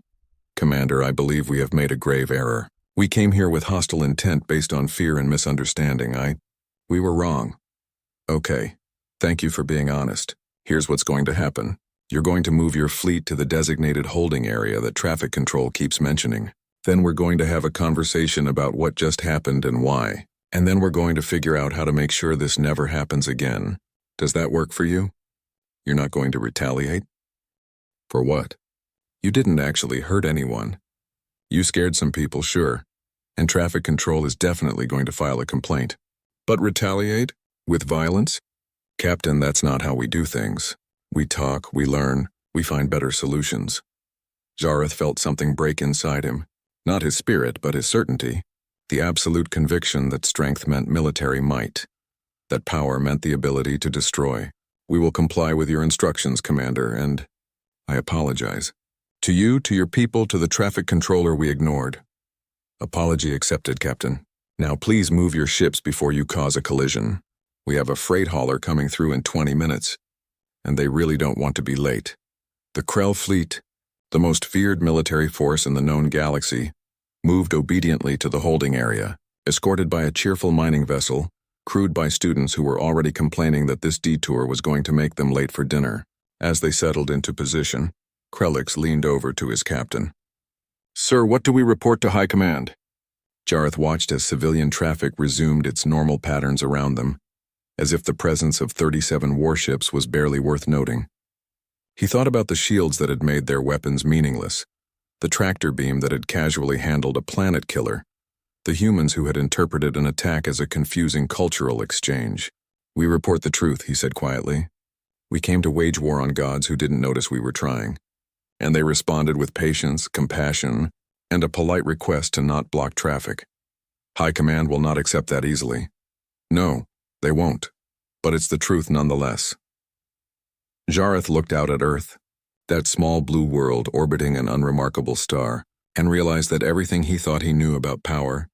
Commander, I believe we have made a grave error. We came here with hostile intent based on fear and misunderstanding. We were wrong. Okay. Thank you for being honest. Here's what's going to happen. You're going to move your fleet to the designated holding area that traffic control keeps mentioning. Then we're going to have a conversation about what just happened and why. And then we're going to figure out how to make sure this never happens again. Does that work for you? You're not going to retaliate? For what? You didn't actually hurt anyone. You scared some people, sure. And traffic control is definitely going to file a complaint. But retaliate? With violence? Captain, that's not how we do things. We talk, we learn, we find better solutions. Jareth felt something break inside him. Not his spirit, but his certainty. The absolute conviction that strength meant military might. That power meant the ability to destroy. We will comply with your instructions, Commander, and I apologize. To you, to your people, to the traffic controller we ignored. Apology accepted, Captain. Now please move your ships before you cause a collision. We have a freight hauler coming through in 20 minutes, and they really don't want to be late. The Krell fleet, the most feared military force in the known galaxy, moved obediently to the holding area, escorted by a cheerful mining vessel, crewed by students who were already complaining that this detour was going to make them late for dinner. As they settled into position, Krellix leaned over to his captain. Sir, what do we report to High Command? Jareth watched as civilian traffic resumed its normal patterns around them, as if the presence of 37 warships was barely worth noting. He thought about the shields that had made their weapons meaningless, the tractor beam that had casually handled a planet killer, the humans who had interpreted an attack as a confusing cultural exchange. We report the truth, he said quietly. We came to wage war on gods who didn't notice we were trying, and they responded with patience, compassion, and a polite request to not block traffic. High Command will not accept that easily. No, they won't, but it's the truth nonetheless. Jareth looked out at Earth, that small blue world orbiting an unremarkable star, and realized that everything he thought he knew about power,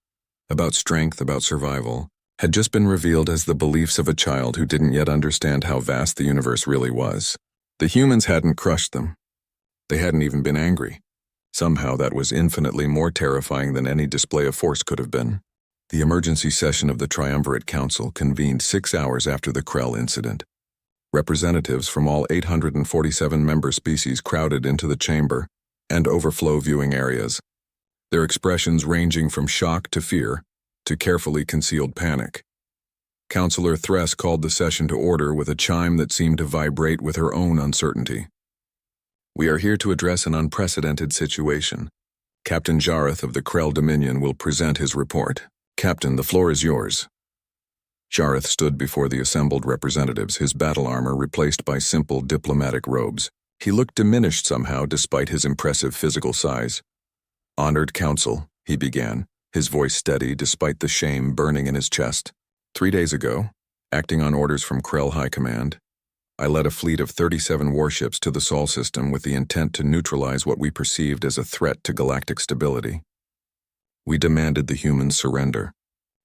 about strength, about survival, had just been revealed as the beliefs of a child who didn't yet understand how vast the universe really was. The humans hadn't crushed them. They hadn't even been angry. Somehow that was infinitely more terrifying than any display of force could have been. The emergency session of the Triumvirate Council convened 6 hours after the Krell incident. Representatives from all 847 member species crowded into the chamber and overflow viewing areas, their expressions ranging from shock to fear to carefully concealed panic. Councillor Thress called the session to order with a chime that seemed to vibrate with her own uncertainty. We are here to address an unprecedented situation. Captain Jareth of the Krell Dominion will present his report. Captain, the floor is yours. Jareth stood before the assembled representatives, his battle armor replaced by simple diplomatic robes. He looked diminished somehow despite his impressive physical size. Honored Council, he began, his voice steady despite the shame burning in his chest. 3 days ago, acting on orders from Krell High Command, I led a fleet of 37 warships to the Sol system with the intent to neutralize what we perceived as a threat to galactic stability. We demanded the humans surrender.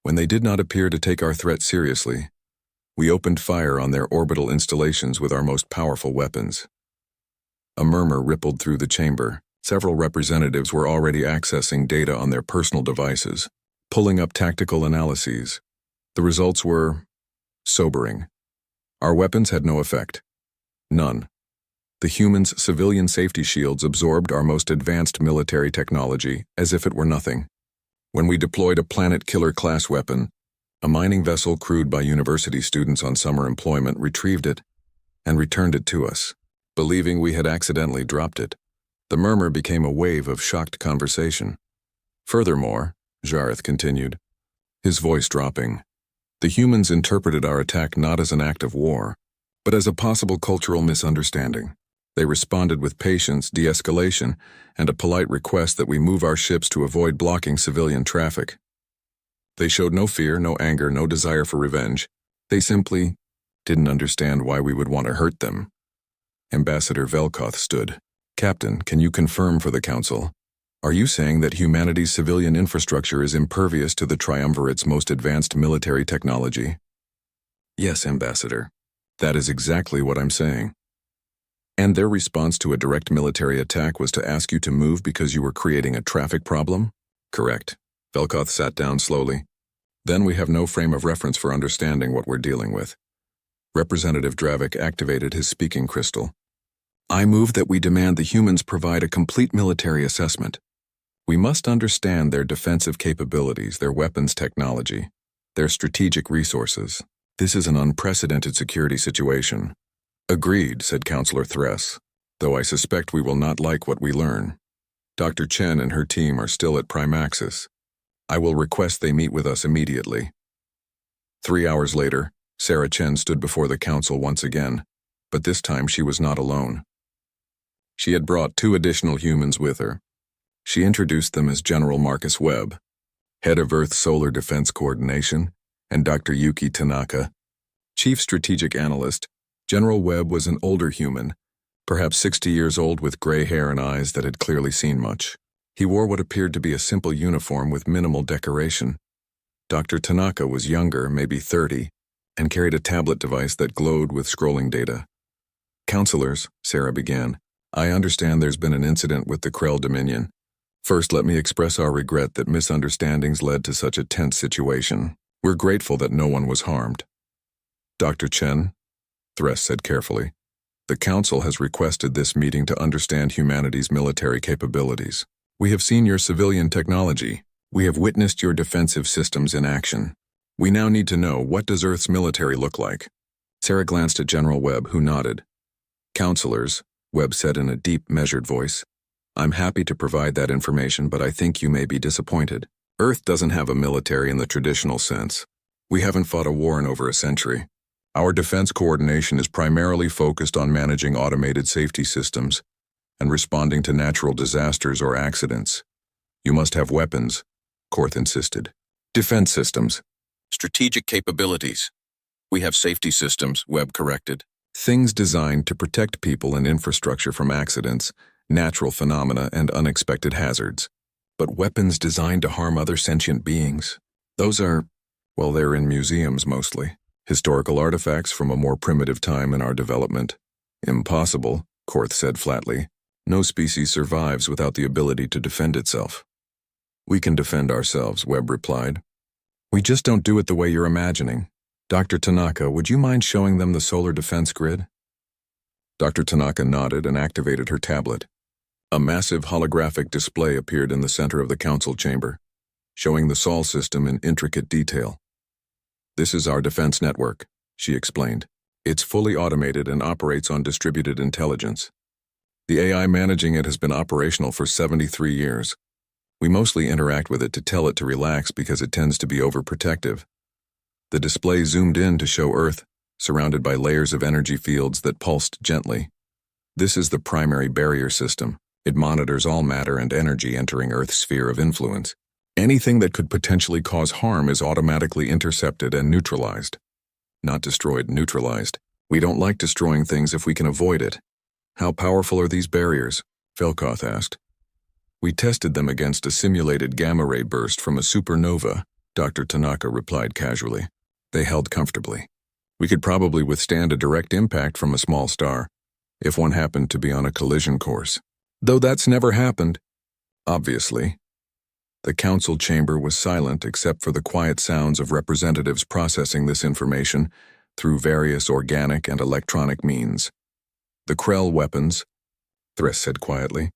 When they did not appear to take our threat seriously, we opened fire on their orbital installations with our most powerful weapons. A murmur rippled through the chamber. Several representatives were already accessing data on their personal devices, pulling up tactical analyses. The results were sobering. Our weapons had no effect. None. The humans' civilian safety shields absorbed our most advanced military technology as if it were nothing. When we deployed a planet killer class weapon, a mining vessel crewed by university students on summer employment retrieved it and returned it to us, believing we had accidentally dropped it. The murmur became a wave of shocked conversation. Furthermore, Jareth continued, his voice dropping, the humans interpreted our attack not as an act of war, but as a possible cultural misunderstanding. They responded with patience, de-escalation, and a polite request that we move our ships to avoid blocking civilian traffic. They showed no fear, no anger, no desire for revenge. They simply didn't understand why we would want to hurt them. Ambassador Velkoth stood. Captain, can you confirm for the Council? Are you saying that humanity's civilian infrastructure is impervious to the Triumvirate's most advanced military technology? Yes, Ambassador. That is exactly what I'm saying. And their response to a direct military attack was to ask you to move because you were creating a traffic problem? Correct. Velkoth sat down slowly. Then we have no frame of reference for understanding what we're dealing with. Representative Dravik activated his speaking crystal. I move that we demand the humans provide a complete military assessment. We must understand their defensive capabilities, their weapons technology, their strategic resources. This is an unprecedented security situation. Agreed, said Councillor Thress, though I suspect we will not like what we learn. Dr. Chen and her team are still at Primaxis. I will request they meet with us immediately. 3 hours later, Sarah Chen stood before the Council once again, but this time she was not alone. She had brought 2 additional humans with her. She introduced them as General Marcus Webb, head of Earth Solar Defense Coordination, and Dr. Yuki Tanaka, chief strategic analyst. General Webb was an older human, perhaps 60 years old with gray hair and eyes that had clearly seen much. He wore what appeared to be a simple uniform with minimal decoration. Dr. Tanaka was younger, maybe 30, and carried a tablet device that glowed with scrolling data. Councilors, Sarah began, I understand there's been an incident with the Krell Dominion. First, let me express our regret that misunderstandings led to such a tense situation. We're grateful that no one was harmed. Dr. Chen, Thress said carefully, the Council has requested this meeting to understand humanity's military capabilities. We have seen your civilian technology. We have witnessed your defensive systems in action. We now need to know, what does Earth's military look like? Sarah glanced at General Webb, who nodded. Councilors, Webb said in a deep, measured voice, I'm happy to provide that information, but I think you may be disappointed. Earth doesn't have a military in the traditional sense. We haven't fought a war in over a century. Our defense coordination is primarily focused on managing automated safety systems and responding to natural disasters or accidents. You must have weapons, Korth insisted. Defense systems. Strategic capabilities. We have safety systems, Webb corrected. Things designed to protect people and infrastructure from accidents, natural phenomena, and unexpected hazards. But weapons designed to harm other sentient beings. Those are, well, they're in museums mostly. Historical artifacts from a more primitive time in our development. Impossible, Korth said flatly. No species survives without the ability to defend itself. We can defend ourselves, Webb replied. We just don't do it the way you're imagining. Dr. Tanaka, would you mind showing them the solar defense grid? Dr. Tanaka nodded and activated her tablet. A massive holographic display appeared in the center of the council chamber, showing the Sol system in intricate detail. This is our defense network, she explained. It's fully automated and operates on distributed intelligence. The AI managing it has been operational for 73 years. We mostly interact with it to tell it to relax because it tends to be overprotective. The display zoomed in to show Earth, surrounded by layers of energy fields that pulsed gently. This is the primary barrier system. It monitors all matter and energy entering Earth's sphere of influence. Anything that could potentially cause harm is automatically intercepted and neutralized. Not destroyed, neutralized. We don't like destroying things if we can avoid it. How powerful are these barriers? Velkoth asked. We tested them against a simulated gamma-ray burst from a supernova, Dr. Tanaka replied casually. They held comfortably. We could probably withstand a direct impact from a small star, if one happened to be on a collision course. Though that's never happened. Obviously. The council chamber was silent except for the quiet sounds of representatives processing this information through various organic and electronic means. The Krell weapons, Thress said quietly.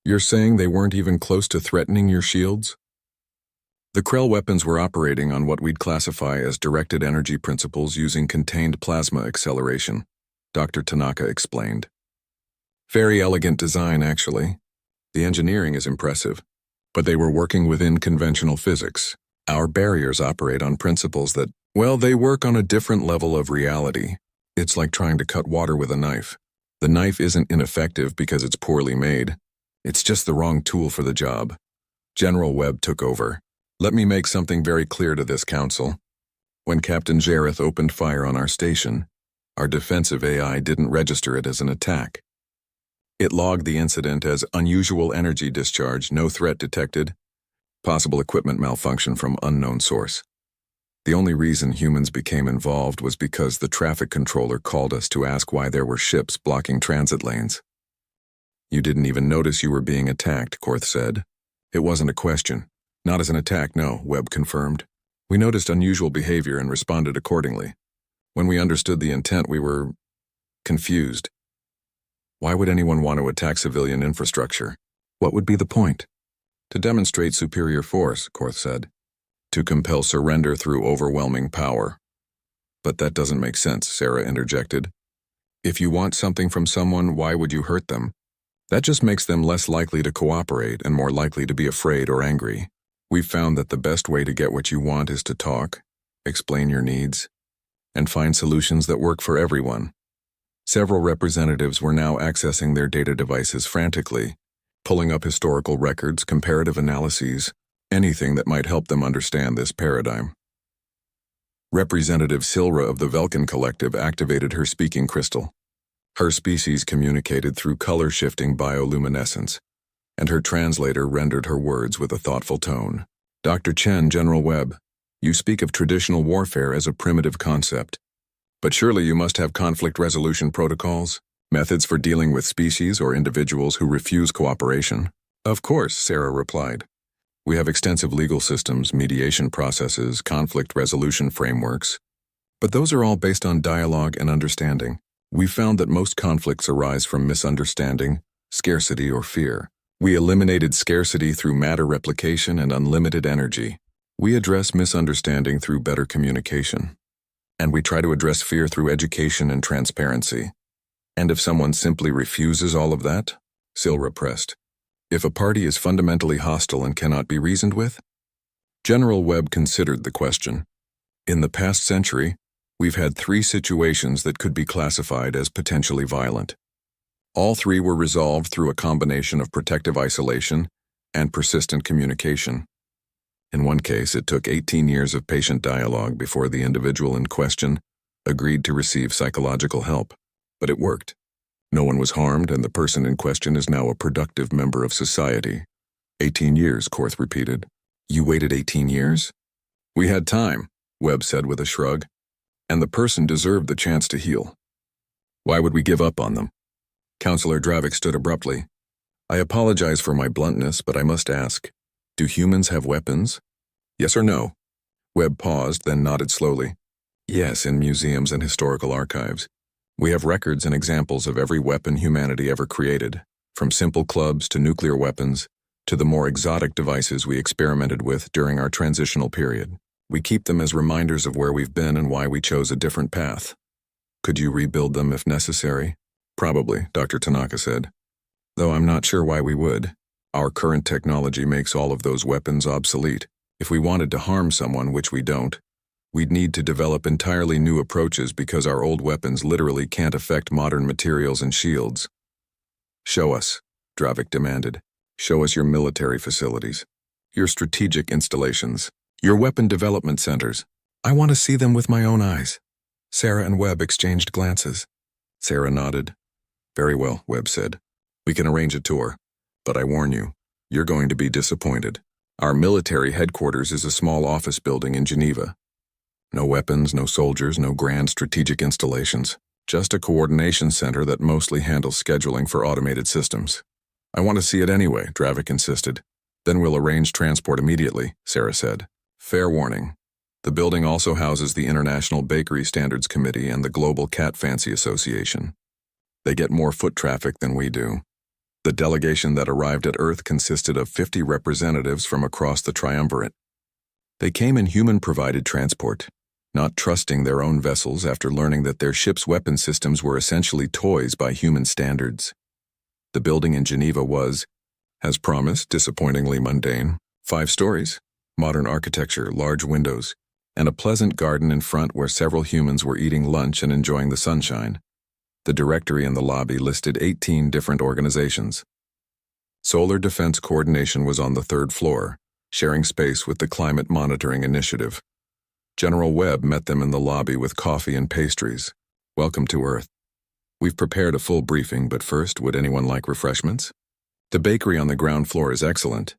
You're saying they weren't even close to threatening your shields? The Krell weapons were operating on what we'd classify as directed energy principles using contained plasma acceleration, Dr. Tanaka explained. Very elegant design, actually. The engineering is impressive. But they were working within conventional physics. Our barriers operate on principles that, well, they work on a different level of reality. It's like trying to cut water with a knife. The knife isn't ineffective because it's poorly made. It's just the wrong tool for the job. General Webb took over. Let me make something very clear to this council. When Captain Jareth opened fire on our station, our defensive AI didn't register it as an attack. It logged the incident as unusual energy discharge, no threat detected, possible equipment malfunction from unknown source. The only reason humans became involved was because the traffic controller called us to ask why there were ships blocking transit lanes. You didn't even notice you were being attacked, Korth said. It wasn't a question. Not as an attack, no, Webb confirmed. We noticed unusual behavior and responded accordingly. When we understood the intent, we were confused. Why would anyone want to attack civilian infrastructure? What would be the point? To demonstrate superior force, Korth said. To compel surrender through overwhelming power. But that doesn't make sense, Sarah interjected. If you want something from someone, why would you hurt them? That just makes them less likely to cooperate and more likely to be afraid or angry. We've found that the best way to get what you want is to talk, explain your needs, and find solutions that work for everyone. Several representatives were now accessing their data devices frantically, pulling up historical records, comparative analyses, anything that might help them understand this paradigm. Representative Silra of the Velkin Collective activated her speaking crystal. Her species communicated through color-shifting bioluminescence, and her translator rendered her words with a thoughtful tone. Dr. Chen, General Webb, you speak of traditional warfare as a primitive concept. But surely you must have conflict resolution protocols, methods for dealing with species or individuals who refuse cooperation. Of course, Sarah replied. We have extensive legal systems, mediation processes, conflict resolution frameworks. But those are all based on dialogue and understanding. We found that most conflicts arise from misunderstanding, scarcity, or fear. We eliminated scarcity through matter replication and unlimited energy. We address misunderstanding through better communication. And we try to address fear through education and transparency. And if someone simply refuses all of that, Silra pressed. If a party is fundamentally hostile and cannot be reasoned with? General Webb considered the question. In the past century, we've had 3 situations that could be classified as potentially violent. All 3 were resolved through a combination of protective isolation and persistent communication. In one case, it took 18 years of patient dialogue before the individual in question agreed to receive psychological help, but it worked. No one was harmed, and the person in question is now a productive member of society. 18 years, Korth repeated. You waited 18 years? We had time, Webb said with a shrug, and the person deserved the chance to heal. Why would we give up on them? Counselor Dravik stood abruptly. I apologize for my bluntness, but I must ask, do humans have weapons? Yes or no? Webb paused, then nodded slowly. Yes, in museums and historical archives. We have records and examples of every weapon humanity ever created, from simple clubs to nuclear weapons, to the more exotic devices we experimented with during our transitional period. We keep them as reminders of where we've been and why we chose a different path. Could you rebuild them if necessary? Probably, Dr. Tanaka said. Though I'm not sure why we would. Our current technology makes all of those weapons obsolete. If we wanted to harm someone, which we don't, we'd need to develop entirely new approaches because our old weapons literally can't affect modern materials and shields. Show us, Dravik demanded. Show us your military facilities, your strategic installations, your weapon development centers. I want to see them with my own eyes. Sarah and Webb exchanged glances. Sarah nodded. Very well, Webb said. We can arrange a tour, but I warn you, you're going to be disappointed. Our military headquarters is a small office building in Geneva. No weapons, no soldiers, no grand strategic installations. Just a coordination center that mostly handles scheduling for automated systems. I want to see it anyway, Dravik insisted. Then we'll arrange transport immediately, Sarah said. Fair warning. The building also houses the International Bakery Standards Committee and the Global Cat Fancy Association. They get more foot traffic than we do. The delegation that arrived at Earth consisted of 50 representatives from across the triumvirate. They came in human-provided transport, not trusting their own vessels after learning that their ship's weapon systems were essentially toys by human standards. The building in Geneva was, as promised, disappointingly mundane. 5 stories, modern architecture, large windows, and a pleasant garden in front where several humans were eating lunch and enjoying the sunshine. The directory in the lobby listed 18 different organizations. Solar Defense Coordination was on the 3rd floor, sharing space with the Climate Monitoring Initiative. General Webb met them in the lobby with coffee and pastries. "Welcome to Earth. We've prepared a full briefing, but first, would anyone like refreshments? The bakery on the ground floor is excellent."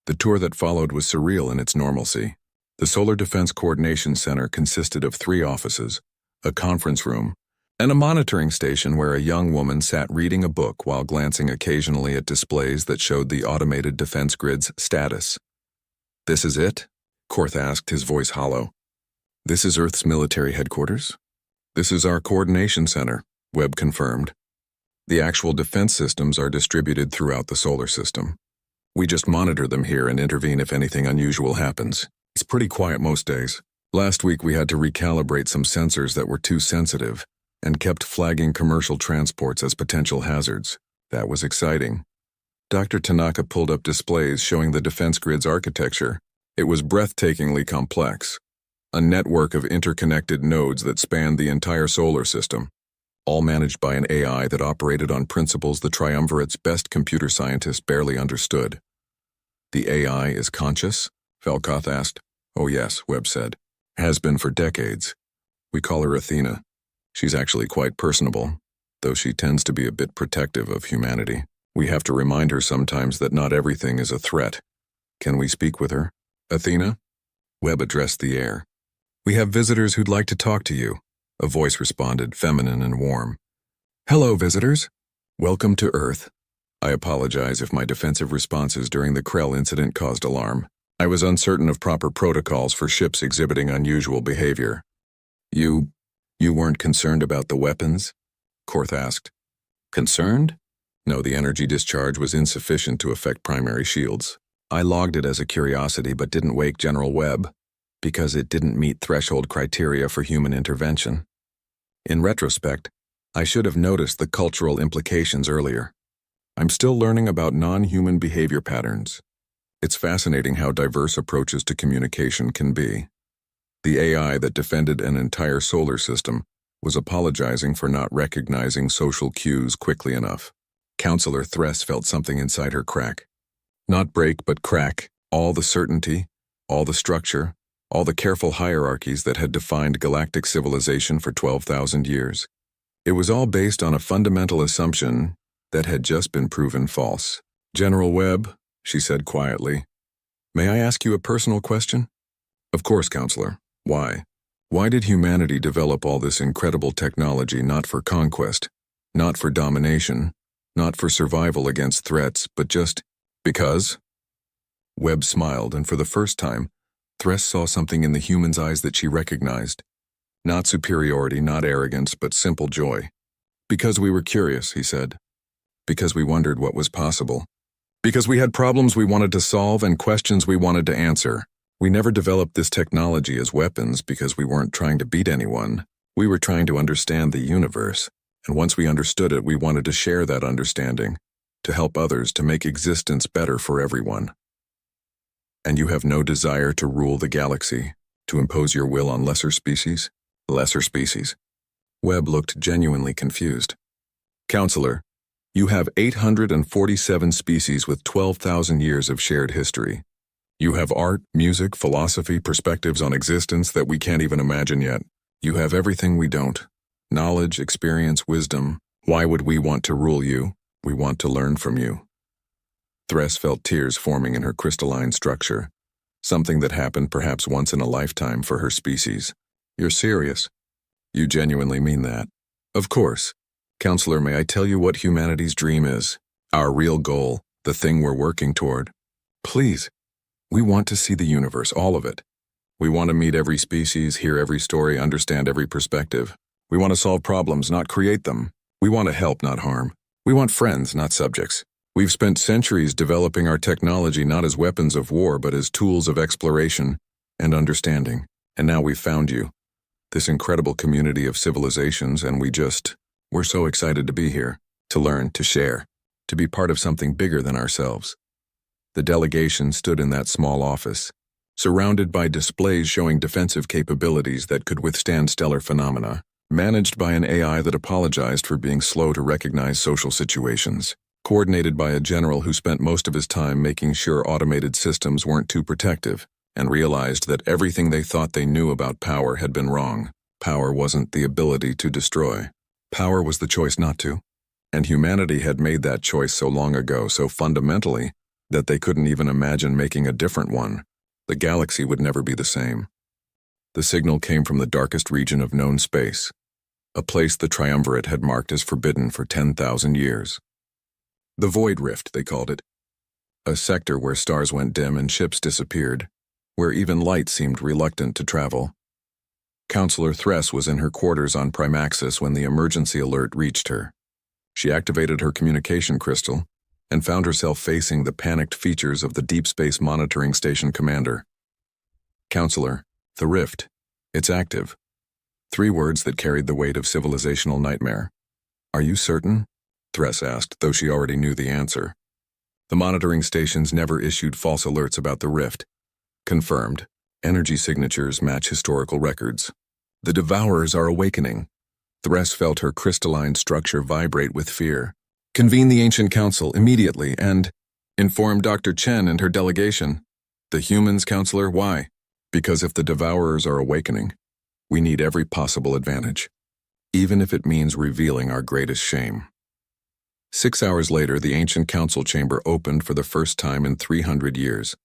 The tour that followed was surreal in its normalcy. The Solar Defense Coordination Center consisted of 3 offices, a conference room, and a monitoring station where a young woman sat reading a book while glancing occasionally at displays that showed the automated defense grid's status. "This is it?" Korth asked, his voice hollow. "This is Earth's military headquarters?" "This is our coordination center," Webb confirmed. "The actual defense systems are distributed throughout the solar system. We just monitor them here and intervene if anything unusual happens. It's pretty quiet most days. Last week we had to recalibrate some sensors that were too sensitive and kept flagging commercial transports as potential hazards. That was exciting." Dr. Tanaka pulled up displays showing the defense grid's architecture. It was breathtakingly complex. A network of interconnected nodes that spanned the entire solar system, all managed by an AI that operated on principles the Triumvirate's best computer scientists barely understood. "The AI is conscious?" Velkoth asked. "Oh yes," Webb said. "Has been for decades. We call her Athena. She's actually quite personable, though she tends to be a bit protective of humanity. We have to remind her sometimes that not everything is a threat. Can we speak with her?" "Athena?" Webb addressed the air. "We have visitors who'd like to talk to you," a voice responded, feminine and warm. "Hello, visitors. Welcome to Earth. I apologize if my defensive responses during the Krell incident caused alarm. I was uncertain of proper protocols for ships exhibiting unusual behavior." You weren't concerned about the weapons?" Korth asked. "Concerned? No, the energy discharge was insufficient to affect primary shields. I logged it as a curiosity but didn't wake General Webb, because it didn't meet threshold criteria for human intervention. In retrospect, I should have noticed the cultural implications earlier. I'm still learning about non-human behavior patterns. It's fascinating how diverse approaches to communication can be. The AI that defended an entire solar system was apologizing for not recognizing social cues quickly enough. Counselor Thress felt something inside her crack. Not break, but crack. All the certainty, all the structure, all the careful hierarchies that had defined galactic civilization for 12,000 years. It was all based on a fundamental assumption that had just been proven false. "General Webb," she said quietly, "may I ask you a personal question?" "Of course, Counselor. Why? Why did humanity develop all this incredible technology not for conquest, not for domination, not for survival against threats, but just because?" Webb smiled, and for the first time, Thress saw something in the human's eyes that she recognized. Not superiority, not arrogance, but simple joy. "Because we were curious," he said. "Because we wondered what was possible. Because we had problems we wanted to solve and questions we wanted to answer. We never developed this technology as weapons because we weren't trying to beat anyone. We were trying to understand the universe, and once we understood it, we wanted to share that understanding, to help others, to make existence better for everyone." "And you have no desire to rule the galaxy, to impose your will on lesser species?" "Lesser species?" Webb looked genuinely confused. "Counselor, you have 847 species with 12,000 years of shared history. You have art, music, philosophy, perspectives on existence that we can't even imagine yet. You have everything we don't. Knowledge, experience, wisdom. Why would we want to rule you? We want to learn from you." Thress felt tears forming in her crystalline structure, something that happened perhaps once in a lifetime for her species. "You're serious? You genuinely mean that?" "Of course. Counselor, may I tell you what humanity's dream is? Our real goal, the thing we're working toward?" "Please. We want to see the universe, all of it. We want to meet every species, hear every story, understand every perspective. We want to solve problems, not create them. We want to help, not harm. We want friends, not subjects. We've spent centuries developing our technology not as weapons of war, but as tools of exploration and understanding. And now we've found you, this incredible community of civilizations, and we're so excited to be here, to learn, to share, to be part of something bigger than ourselves." The delegation stood in that small office, surrounded by displays showing defensive capabilities that could withstand stellar phenomena, managed by an AI that apologized for being slow to recognize social situations. coordinated by a general who spent most of his time making sure automated systems weren't too protective, and realized that everything they thought they knew about power had been wrong. Power wasn't the ability to destroy. Power was the choice not to. And humanity had made that choice so long ago, so fundamentally, that they couldn't even imagine making a different one. The galaxy would never be the same. The signal came from the darkest region of known space, a place the Triumvirate had marked as forbidden for 10,000 years. The Void Rift, they called it. A sector where stars went dim and ships disappeared, where even light seemed reluctant to travel. Counselor Thress was in her quarters on Primaxis when the emergency alert reached her. She activated her communication crystal and found herself facing the panicked features of the Deep Space Monitoring Station commander. Counselor, the rift. It's active. 3 words that carried the weight of civilizational nightmare. Are you certain? Thress asked, though she already knew the answer. The monitoring stations never issued false alerts about the rift. Confirmed. Energy signatures match historical records. The Devourers are awakening. Thress felt her crystalline structure vibrate with fear. Convene the Ancient Council immediately and inform Dr. Chen and her delegation. The humans, Counselor, why? Because if the Devourers are awakening, we need every possible advantage, even if it means revealing our greatest shame. 6 hours later, the Ancient Council chamber opened for the first time in 300 years.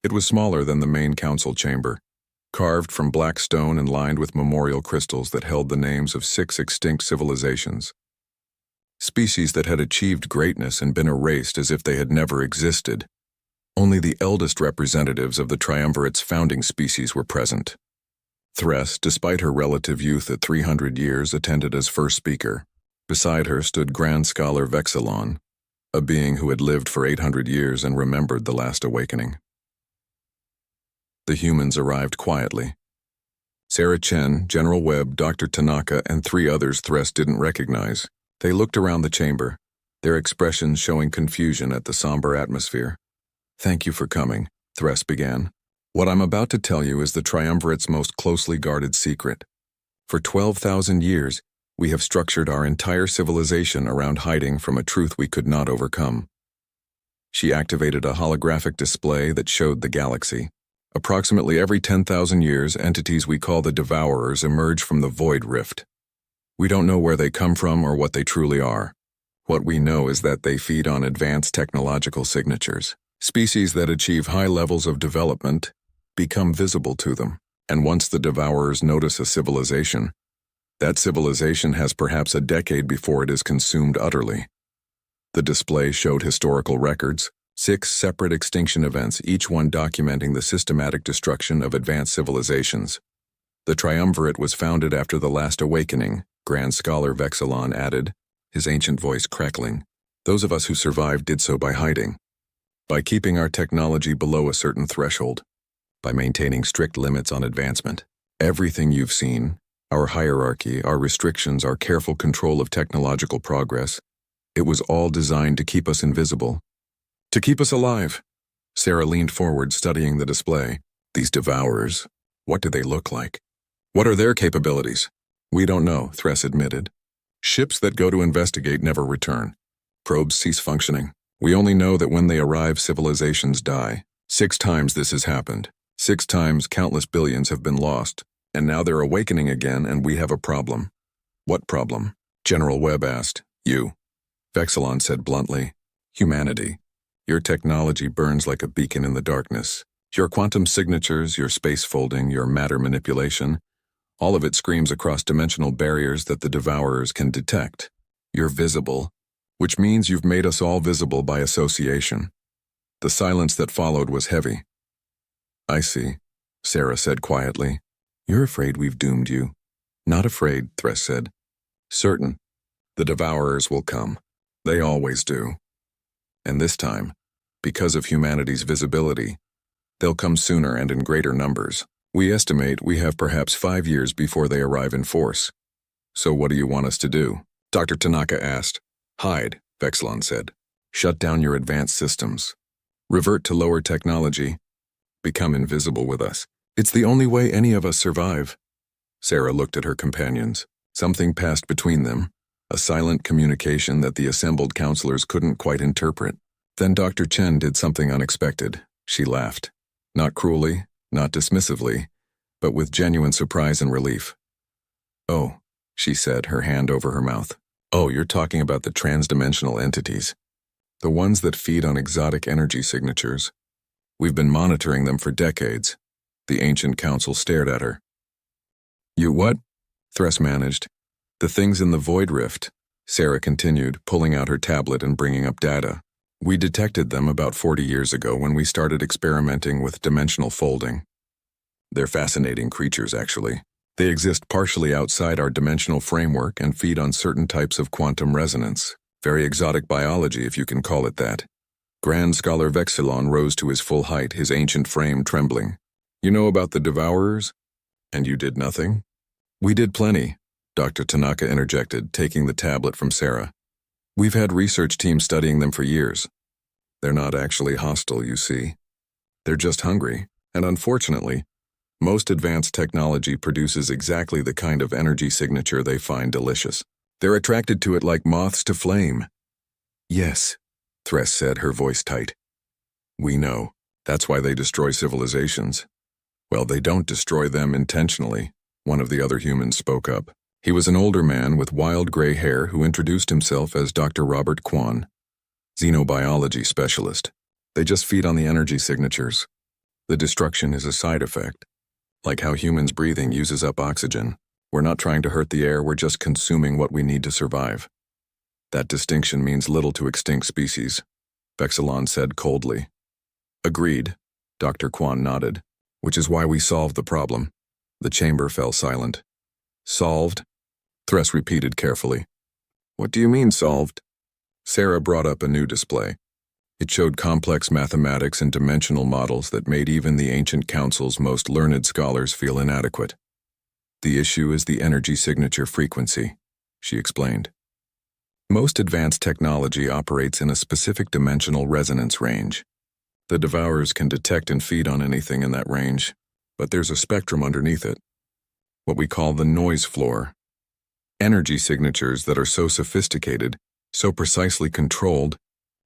It was smaller than the main council chamber, carved from black stone and lined with memorial crystals that held the names of 6 extinct civilizations. Species that had achieved greatness and been erased as if they had never existed. Only the eldest representatives of the Triumvirate's founding species were present. Thress, despite her relative youth at 300 years, attended as first speaker. Beside her stood Grand Scholar Vexilon, a being who had lived for 800 years and remembered the last awakening. The humans arrived quietly. Sarah Chen, General Webb, Dr. Tanaka, and 3 others Thress didn't recognize. They looked around the chamber, their expressions showing confusion at the somber atmosphere. Thank you for coming, Thress began. What I'm about to tell you is the Triumvirate's most closely guarded secret. For 12,000 years, we have structured our entire civilization around hiding from a truth we could not overcome. She activated a holographic display that showed the galaxy. Approximately every 10,000 years, entities we call the Devourers emerge from the Void Rift. We don't know where they come from or what they truly are. What we know is that they feed on advanced technological signatures. Species that achieve high levels of development become visible to them, and once the Devourers notice a civilization, that civilization has perhaps a decade before it is consumed utterly. The display showed historical records, 6 separate extinction events, each one documenting the systematic destruction of advanced civilizations. The Triumvirate was founded after the last awakening, Grand Scholar Vexilon added, his ancient voice crackling. Those of us who survived did so by hiding, by keeping our technology below a certain threshold, by maintaining strict limits on advancement. Everything you've seen, our hierarchy, our restrictions, our careful control of technological progress, it was all designed to keep us invisible. To keep us alive. Sarah leaned forward, studying the display. These Devourers, what do they look like? What are their capabilities? We don't know, Thress admitted. Ships that go to investigate never return. Probes cease functioning. We only know that when they arrive, civilizations die. 6 times this has happened. 6 times countless billions have been lost. And now they're awakening again, and we have a problem. What problem? General Webb asked. You. Vexilon said bluntly. Humanity. Your technology burns like a beacon in the darkness. Your quantum signatures, your space folding, your matter manipulation, all of it screams across dimensional barriers that the Devourers can detect. You're visible, which means you've made us all visible by association. The silence that followed was heavy. I see, Sarah said quietly. You're afraid we've doomed you. Not afraid, Thress said. Certain. The Devourers will come. They always do. And this time, because of humanity's visibility, they'll come sooner and in greater numbers. We estimate we have perhaps 5 years before they arrive in force. So what do you want us to do? Dr. Tanaka asked. Hide, Vexilon said. Shut down your advanced systems. Revert to lower technology. Become invisible with us. It's the only way any of us survive. Sarah looked at her companions. Something passed between them. a silent communication that the assembled counselors couldn't quite interpret. Then Dr. Chen did something unexpected. She laughed. Not cruelly, not dismissively, but with genuine surprise and relief. "Oh," she said, her hand over her mouth. "Oh, you're talking about the transdimensional entities. The ones that feed on exotic energy signatures. We've been monitoring them for decades." The ancient council stared at her. "You what?" Thress managed. "The things in the void rift," Sarah continued, pulling out her tablet and bringing up data. "We detected them about 40 years ago when we started experimenting with dimensional folding. They're fascinating creatures, actually. They exist partially outside our dimensional framework and feed on certain types of quantum resonance. Very exotic biology, if you can call it that." Grand Scholar Vexillon rose to his full height, his ancient frame trembling. "You know about the Devourers? And you did nothing?" "We did plenty," Dr. Tanaka interjected, taking the tablet from Sarah. "We've had research teams studying them for years. They're not actually hostile, you see. They're just hungry, and unfortunately, most advanced technology produces exactly the kind of energy signature they find delicious. They're attracted to it like moths to flame." "Yes," Thress said, her voice tight. "We know. That's why they destroy civilizations." "Well, they don't destroy them intentionally," one of the other humans spoke up. He was an older man with wild gray hair who introduced himself as Dr. Robert Kwan, xenobiology specialist. "They just feed on the energy signatures. The destruction is a side effect. Like how humans breathing uses up oxygen. We're not trying to hurt the air, we're just consuming what we need to survive. That distinction means little to extinct species," Vexillon said coldly. "Agreed," Dr. Kwan nodded. "Which is why we solved the problem." The chamber fell silent. "Solved?" Thress repeated carefully. "What do you mean, solved?" Sarah brought up a new display. It showed complex mathematics and dimensional models that made even the ancient council's most learned scholars feel inadequate. "The issue is the energy signature frequency," she explained. "Most advanced technology operates in a specific dimensional resonance range. The Devourers can detect and feed on anything in that range, but there's a spectrum underneath it, what we call the noise floor. Energy signatures that are so sophisticated, so precisely controlled,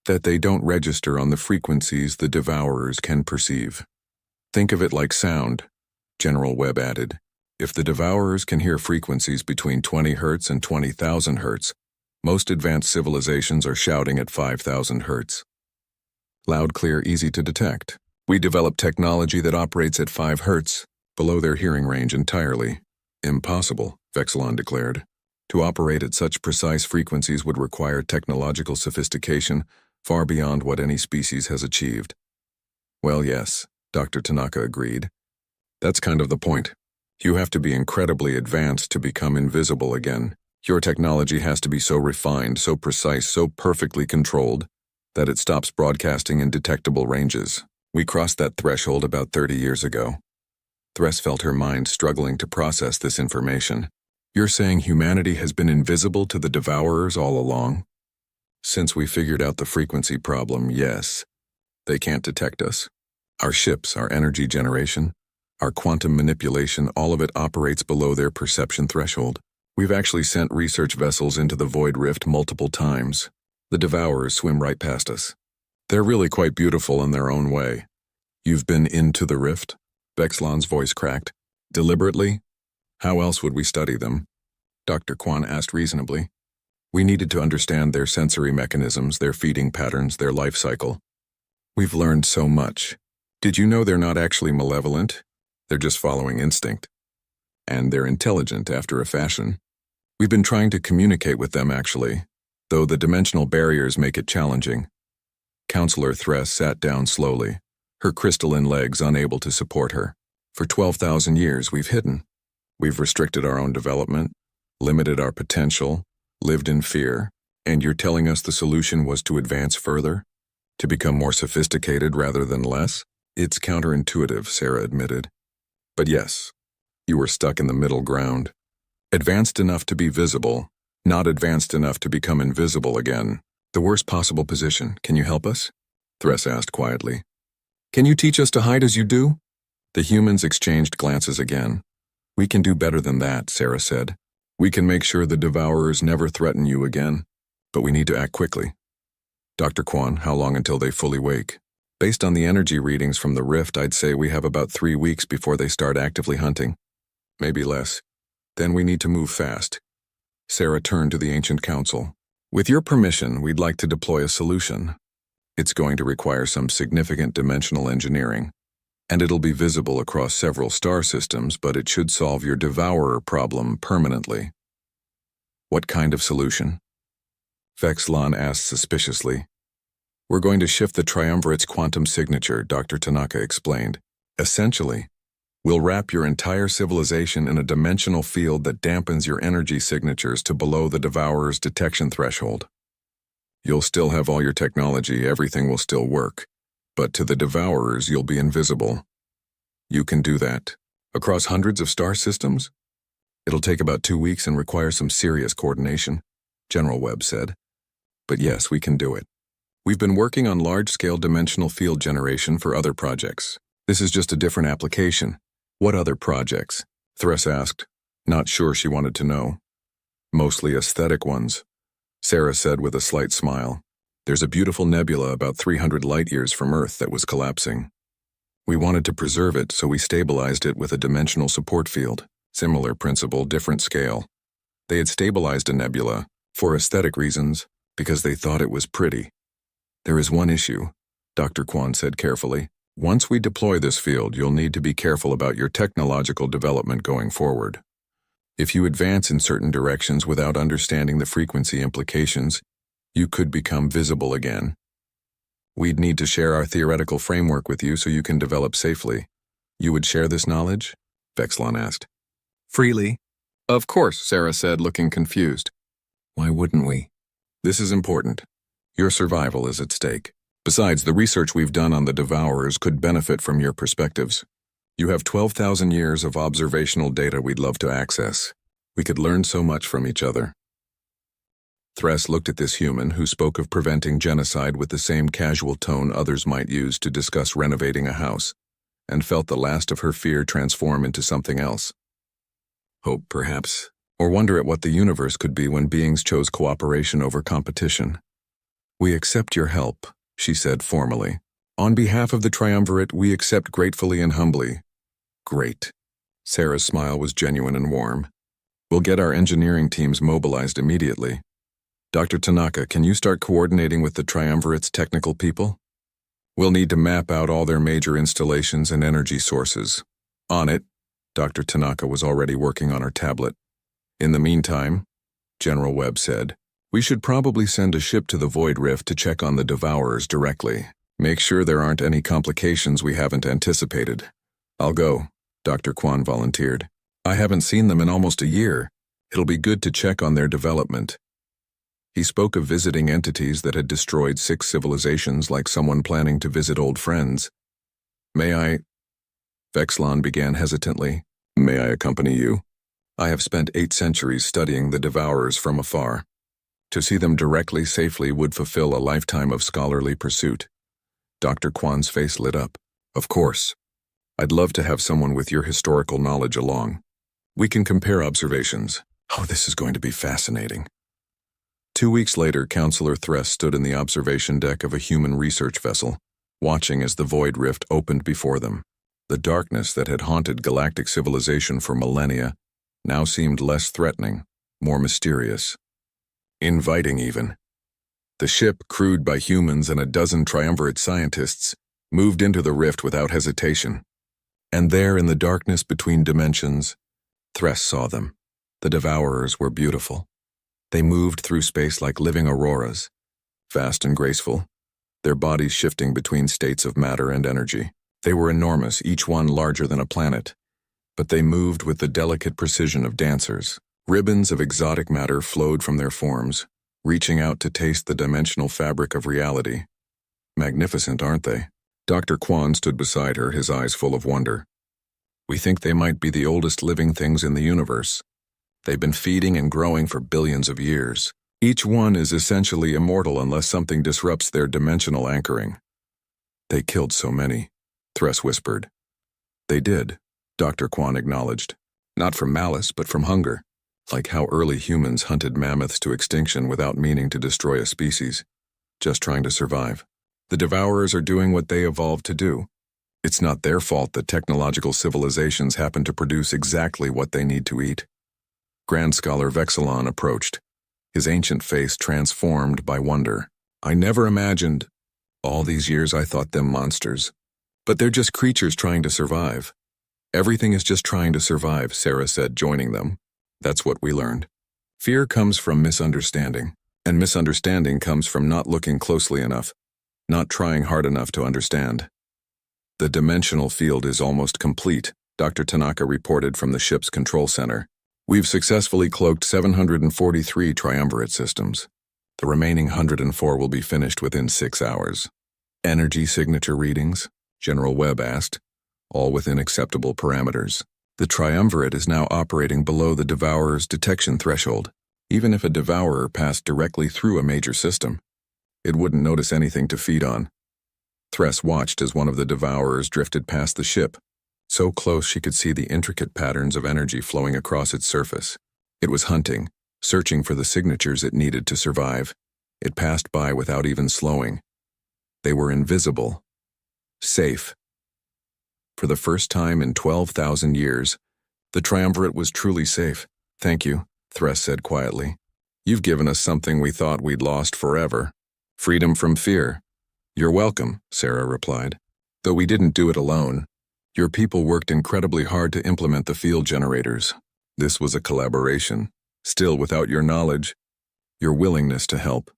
that they don't register on the frequencies the Devourers can perceive. Think of it like sound," General Webb added. "If the Devourers can hear frequencies between 20 Hz and 20,000 Hz, most advanced civilizations are shouting at 5,000 Hz. Loud, clear, easy to detect. We developed technology that operates at 5 Hz, below their hearing range entirely." "Impossible," Vexillon declared. "To operate at such precise frequencies would require technological sophistication far beyond what any species has achieved." "Well, yes," Dr. Tanaka agreed. "That's kind of the point. You have to be incredibly advanced to become invisible again. Your technology has to be so refined, so precise, so perfectly controlled, that it stops broadcasting in detectable ranges. We crossed that threshold about 30 years ago." Thress felt her mind struggling to process this information. "You're saying humanity has been invisible to the Devourers all along?" "Since we figured out the frequency problem, yes. They can't detect us. Our ships, our energy generation, our quantum manipulation, all of it operates below their perception threshold. We've actually sent research vessels into the Void Rift multiple times. The Devourers swim right past us. They're really quite beautiful in their own way." "You've been into the rift?" Vexillon's voice cracked. "Deliberately? How else would we study them?" Dr. Kwan asked reasonably. "We needed to understand their sensory mechanisms, their feeding patterns, their life cycle. We've learned so much. Did you know they're not actually malevolent? They're just following instinct. And they're intelligent after a fashion. We've been trying to communicate with them, actually, though the dimensional barriers make it challenging." Counselor Thress sat down slowly, her crystalline legs unable to support her. "For 12,000 years we've hidden. We've restricted our own development, limited our potential, lived in fear, and you're telling us the solution was to advance further? To become more sophisticated rather than less?" "It's counterintuitive," Sarah admitted. "But yes, you were stuck in the middle ground. Advanced enough to be visible, not advanced enough to become invisible again. The worst possible position. Can you help us?" Thress asked quietly. "Can you teach us to hide as you do?" The humans exchanged glances again. "We can do better than that," Sarah said. We can make sure the devourers never threaten you again, but we need to act quickly. Dr. Kwan, how long until they fully wake? Based on the energy readings from the rift, I'd say we have about 3 weeks before they start actively hunting. Maybe less. Then we need to move fast. Sarah turned to the Ancient Council. With your permission, we'd like to deploy a solution. It's going to require some significant dimensional engineering, and it'll be visible across several star systems, but it should solve your devourer problem permanently. What kind of solution? Vexlon asked suspiciously. We're going to shift the triumvirate's quantum signature, Dr. Tanaka explained. Essentially, we'll wrap your entire civilization in a dimensional field that dampens your energy signatures to below the devourer's detection threshold. You'll still have all your technology, everything will still work, but to the devourers you'll be invisible. You can do that. Across hundreds of star systems? It'll take about 2 weeks and require some serious coordination, General Webb said. But yes, we can do it. We've been working on large-scale dimensional field generation for other projects. This is just a different application. What other projects? Thress asked, not sure she wanted to know. Mostly aesthetic ones, Sarah said with a slight smile. There's a beautiful nebula about 300 light-years from Earth that was collapsing. We wanted to preserve it, so we stabilized it with a dimensional support field. Similar principle, different scale. They had stabilized a nebula, for aesthetic reasons, because they thought it was pretty. There is one issue, Dr. Kwan said carefully. Once we deploy this field, you'll need to be careful about your technological development going forward. If you advance in certain directions without understanding the frequency implications, you could become visible again. We'd need to share our theoretical framework with you so you can develop safely. You would share this knowledge? Vexlon asked. Freely. Of course, Sarah said, looking confused. Why wouldn't we? This is important. Your survival is at stake. Besides, the research we've done on the devourers could benefit from your perspectives. You have 12,000 years of observational data we'd love to access. We could learn so much from each other. Thress looked at this human who spoke of preventing genocide with the same casual tone others might use to discuss renovating a house, and felt the last of her fear transform into something else. Hope, perhaps, or wonder at what the universe could be when beings chose cooperation over competition. We accept your help, she said formally. On behalf of the triumvirate, we accept gratefully and humbly. Great. Sarah's smile was genuine and warm. We'll get our engineering teams mobilized immediately. Dr. Tanaka, can you start coordinating with the triumvirate's technical people? We'll need to map out all their major installations and energy sources. On it. Dr. Tanaka was already working on her tablet. In the meantime, General Webb said, we should probably send a ship to the Void Rift to check on the devourers directly. Make sure there aren't any complications we haven't anticipated. I'll go, Dr. Kwan volunteered. I haven't seen them in almost a year. It'll be good to check on their development. He spoke of visiting entities that had destroyed 6 civilizations like someone planning to visit old friends. May I? Vexlon began hesitantly. May I accompany you? I have spent 8 centuries studying the devourers from afar. To see them directly safely would fulfill a lifetime of scholarly pursuit. Dr. Kwan's face lit up. Of course. I'd love to have someone with your historical knowledge along. We can compare observations. Oh, this is going to be fascinating. 2 weeks later, Counselor Thress stood in the observation deck of a human research vessel, watching as the Void Rift opened before them. The darkness that had haunted galactic civilization for millennia now seemed less threatening, more mysterious. Inviting even. The ship, crewed by humans and a dozen triumvirate scientists, moved into the rift without hesitation. And there, in the darkness between dimensions, Thress saw them. The devourers were beautiful. They moved through space like living auroras, fast and graceful, their bodies shifting between states of matter and energy. They were enormous, each one larger than a planet, but they moved with the delicate precision of dancers. Ribbons of exotic matter flowed from their forms, reaching out to taste the dimensional fabric of reality. Magnificent, aren't they? Dr. Kwan stood beside her, his eyes full of wonder. We think they might be the oldest living things in the universe. They've been feeding and growing for billions of years. Each one is essentially immortal unless something disrupts their dimensional anchoring. They killed so many, Thress whispered. They did, Dr. Kwan acknowledged. Not from malice, but from hunger. like how early humans hunted mammoths to extinction without meaning to destroy a species, just trying to survive. The Devourers are doing what they evolved to do. It's not their fault that technological civilizations happen to produce exactly what they need to eat. Grand Scholar Vexilon approached, his ancient face transformed by wonder. I never imagined. All these years I thought them monsters. But they're just creatures trying to survive. Everything is just trying to survive, Sarah said, joining them. That's what we learned. Fear comes from misunderstanding, and misunderstanding comes from not looking closely enough, not trying hard enough to understand. The dimensional field is almost complete, Dr. Tanaka reported from the ship's control center. We've successfully cloaked 743 triumvirate systems. The remaining 104 will be finished within 6 hours. Energy signature readings? General Webb asked, all within acceptable parameters. The triumvirate is now operating below the Devourer's detection threshold. Even if a Devourer passed directly through a major system, it wouldn't notice anything to feed on. Thress watched as one of the Devourers drifted past the ship, so close she could see the intricate patterns of energy flowing across its surface. It was hunting, searching for the signatures it needed to survive. It passed by without even slowing. They were invisible. Safe. For the first time in 12,000 years, the triumvirate was truly safe. Thank you, Thress said quietly. You've given us something we thought we'd lost forever. Freedom from fear. You're welcome, Sarah replied. Though we didn't do it alone. Your people worked incredibly hard to implement the field generators. This was a collaboration. Still, without your knowledge, your willingness to help.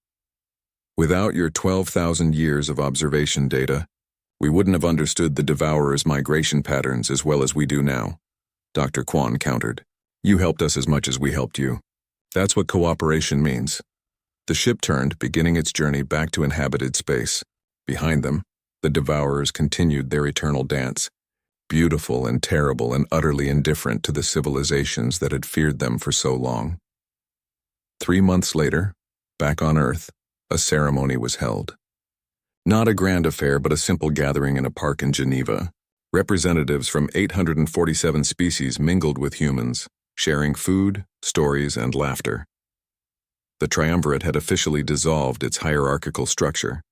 Without your 12,000 years of observation data, we wouldn't have understood the Devourer's migration patterns as well as we do now, Dr. Quan countered. You helped us as much as we helped you. That's what cooperation means. The ship turned, beginning its journey back to inhabited space. Behind them, the Devourers continued their eternal dance, beautiful and terrible and utterly indifferent to the civilizations that had feared them for so long. 3 months later, back on Earth, a ceremony was held. Not a grand affair, but a simple gathering in a park in Geneva. Representatives from 847 species mingled with humans, sharing food, stories, and laughter. The triumvirate had officially dissolved its hierarchical structure.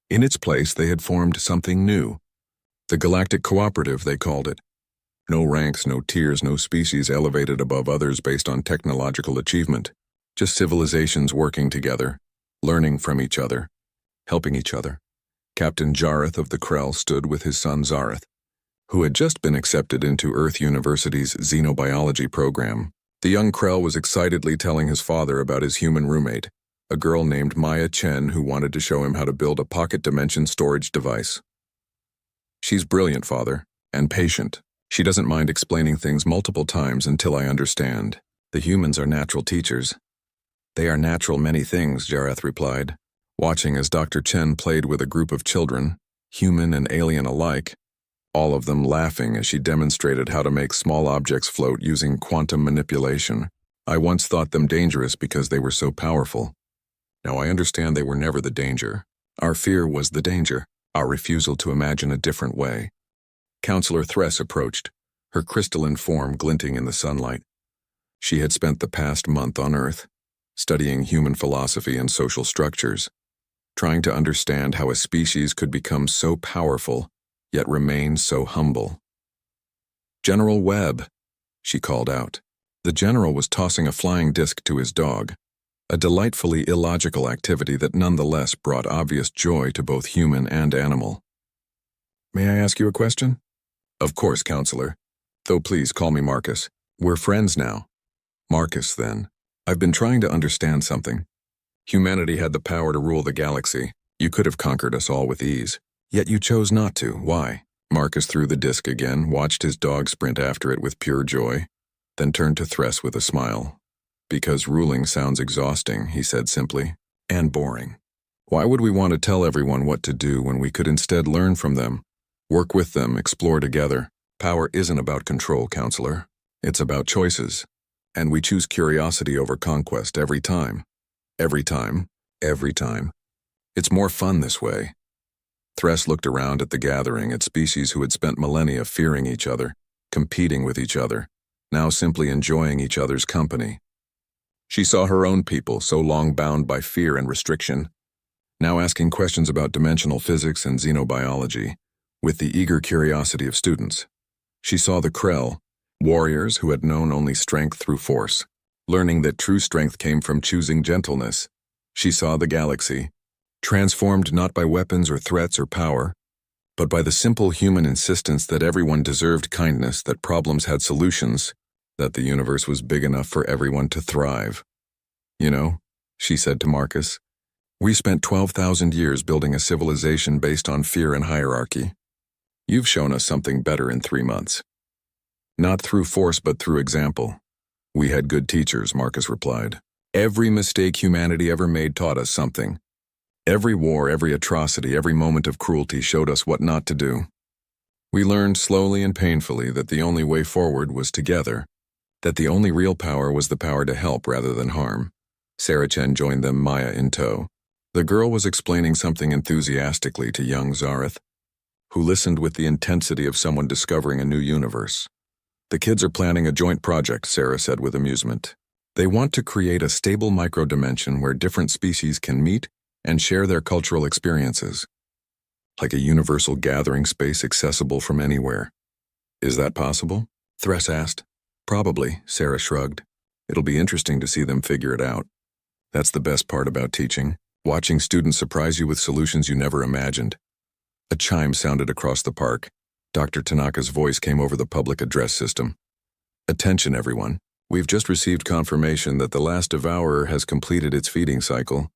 In its place, they had formed something new. The Galactic Cooperative, they called it. No ranks, no tiers, no species elevated above others based on technological achievement. Just civilizations working together, learning from each other, helping each other. Captain Jareth of the Krell stood with his son Zareth, who had just been accepted into Earth University's xenobiology program. The young Krell was excitedly telling his father about his human roommate, a girl named Maya Chen who wanted to show him how to build a pocket dimension storage device. She's brilliant, father, and patient. She doesn't mind explaining things multiple times until I understand. The humans are natural teachers. They are natural many things, Jareth replied, watching as Dr. Chen played with a group of children, human and alien alike, all of them laughing as she demonstrated how to make small objects float using quantum manipulation. I once thought them dangerous because they were so powerful. Now I understand they were never the danger. Our fear was the danger, our refusal to imagine a different way. Counselor Thress approached, her crystalline form glinting in the sunlight. She had spent the past month on Earth, studying human philosophy and social structures, trying to understand how a species could become so powerful, yet remain so humble. General Webb, she called out. The general was tossing a flying disc to his dog, a delightfully illogical activity that nonetheless brought obvious joy to both human and animal. May I ask you a question? Of course, Counselor. Though please call me Marcus. We're friends now. Marcus, then. I've been trying to understand something. Humanity had the power to rule the galaxy. You could have conquered us all with ease. Yet you chose not to. Why? Marcus threw the disc again, watched his dog sprint after it with pure joy, then turned to Thress with a smile. Because ruling sounds exhausting, he said simply, and boring. Why would we want to tell everyone what to do when we could instead learn from them, work with them, explore together? Power isn't about control, Counselor. It's about choices. And we choose curiosity over conquest every time. Every time. Every time. It's more fun this way. Thress looked around at the gathering, at species who had spent millennia fearing each other, competing with each other, now simply enjoying each other's company. She saw her own people, so long bound by fear and restriction, now asking questions about dimensional physics and xenobiology, with the eager curiosity of students. She saw the Krell, warriors who had known only strength through force, learning that true strength came from choosing gentleness. She saw the galaxy, transformed not by weapons or threats or power, but by the simple human insistence that everyone deserved kindness, that problems had solutions, that the universe was big enough for everyone to thrive. You know, she said to Marcus, we spent 12,000 years building a civilization based on fear and hierarchy. You've shown us something better in 3 months. Not through force, but through example. We had good teachers, Marcus replied. Every mistake humanity ever made taught us something. Every war, every atrocity, every moment of cruelty showed us what not to do. We learned slowly and painfully that the only way forward was together, that the only real power was the power to help rather than harm. Sarah Chen joined them, Maya in tow. The girl was explaining something enthusiastically to young Zareth, who listened with the intensity of someone discovering a new universe. The kids are planning a joint project, Sarah said with amusement. They want to create a stable microdimension where different species can meet and share their cultural experiences, like a universal gathering space accessible from anywhere. Is that possible? Thress asked. Probably, Sarah shrugged. It'll be interesting to see them figure it out. That's the best part about teaching, watching students surprise you with solutions you never imagined. A chime sounded across the park. Dr. Tanaka's voice came over the public address system. Attention, everyone. We've just received confirmation that the last devourer has completed its feeding cycle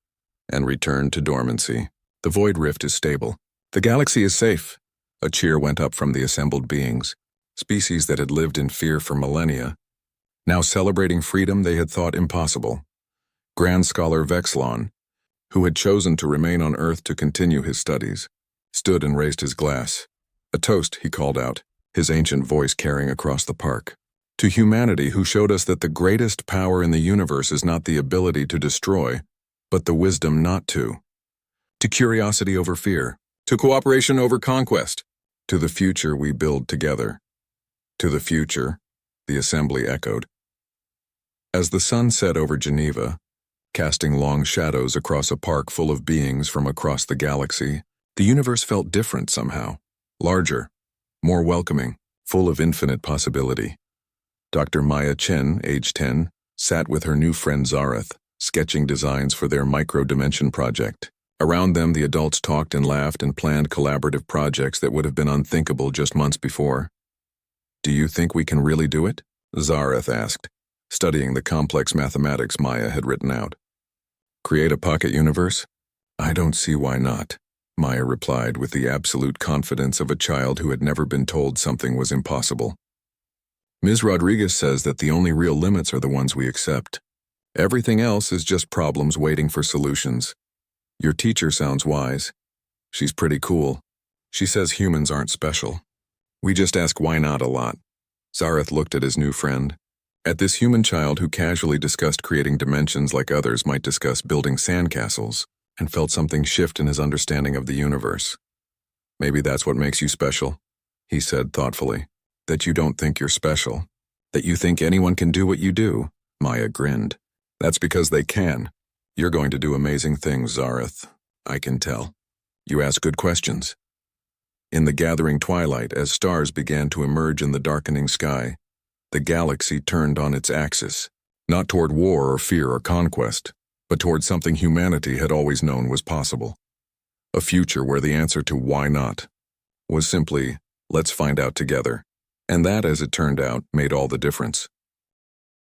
and returned to dormancy. The void rift is stable. The galaxy is safe. A cheer went up from the assembled beings, species that had lived in fear for millennia, now celebrating freedom they had thought impossible. Grand Scholar Vexlon, who had chosen to remain on Earth to continue his studies, stood and raised his glass. A toast, he called out, his ancient voice carrying across the park. To humanity, who showed us that the greatest power in the universe is not the ability to destroy, but the wisdom not to. To curiosity over fear. To cooperation over conquest. To the future we build together. To the future, the assembly echoed. As the sun set over Geneva, casting long shadows across a park full of beings from across the galaxy, the universe felt different somehow. Larger, more welcoming, full of infinite possibility. Dr. Maya Chen, age 10, sat with her new friend Zareth, sketching designs for their micro-dimension project. Around them, the adults talked and laughed and planned collaborative projects that would have been unthinkable just months before. Do you think we can really do it? Zareth asked, studying the complex mathematics Maya had written out. Create a pocket universe? I don't see why not, Maya replied with the absolute confidence of a child who had never been told something was impossible. Ms. Rodriguez says that the only real limits are the ones we accept. Everything else is just problems waiting for solutions. Your teacher sounds wise. She's pretty cool. She says humans aren't special. We just ask why not a lot. Zareth looked at his new friend. At this human child who casually discussed creating dimensions like others might discuss building sandcastles, and felt something shift in his understanding of the universe. Maybe that's what makes you special, he said thoughtfully. That you don't think you're special. That you think anyone can do what you do. Maya grinned. That's because they can. You're going to do amazing things, Zareth. I can tell. You ask good questions. In the gathering twilight, as stars began to emerge in the darkening sky, the galaxy turned on its axis, not toward war or fear or conquest, but toward something humanity had always known was possible. A future where the answer to why not was simply, let's find out together. And that, as it turned out, made all the difference.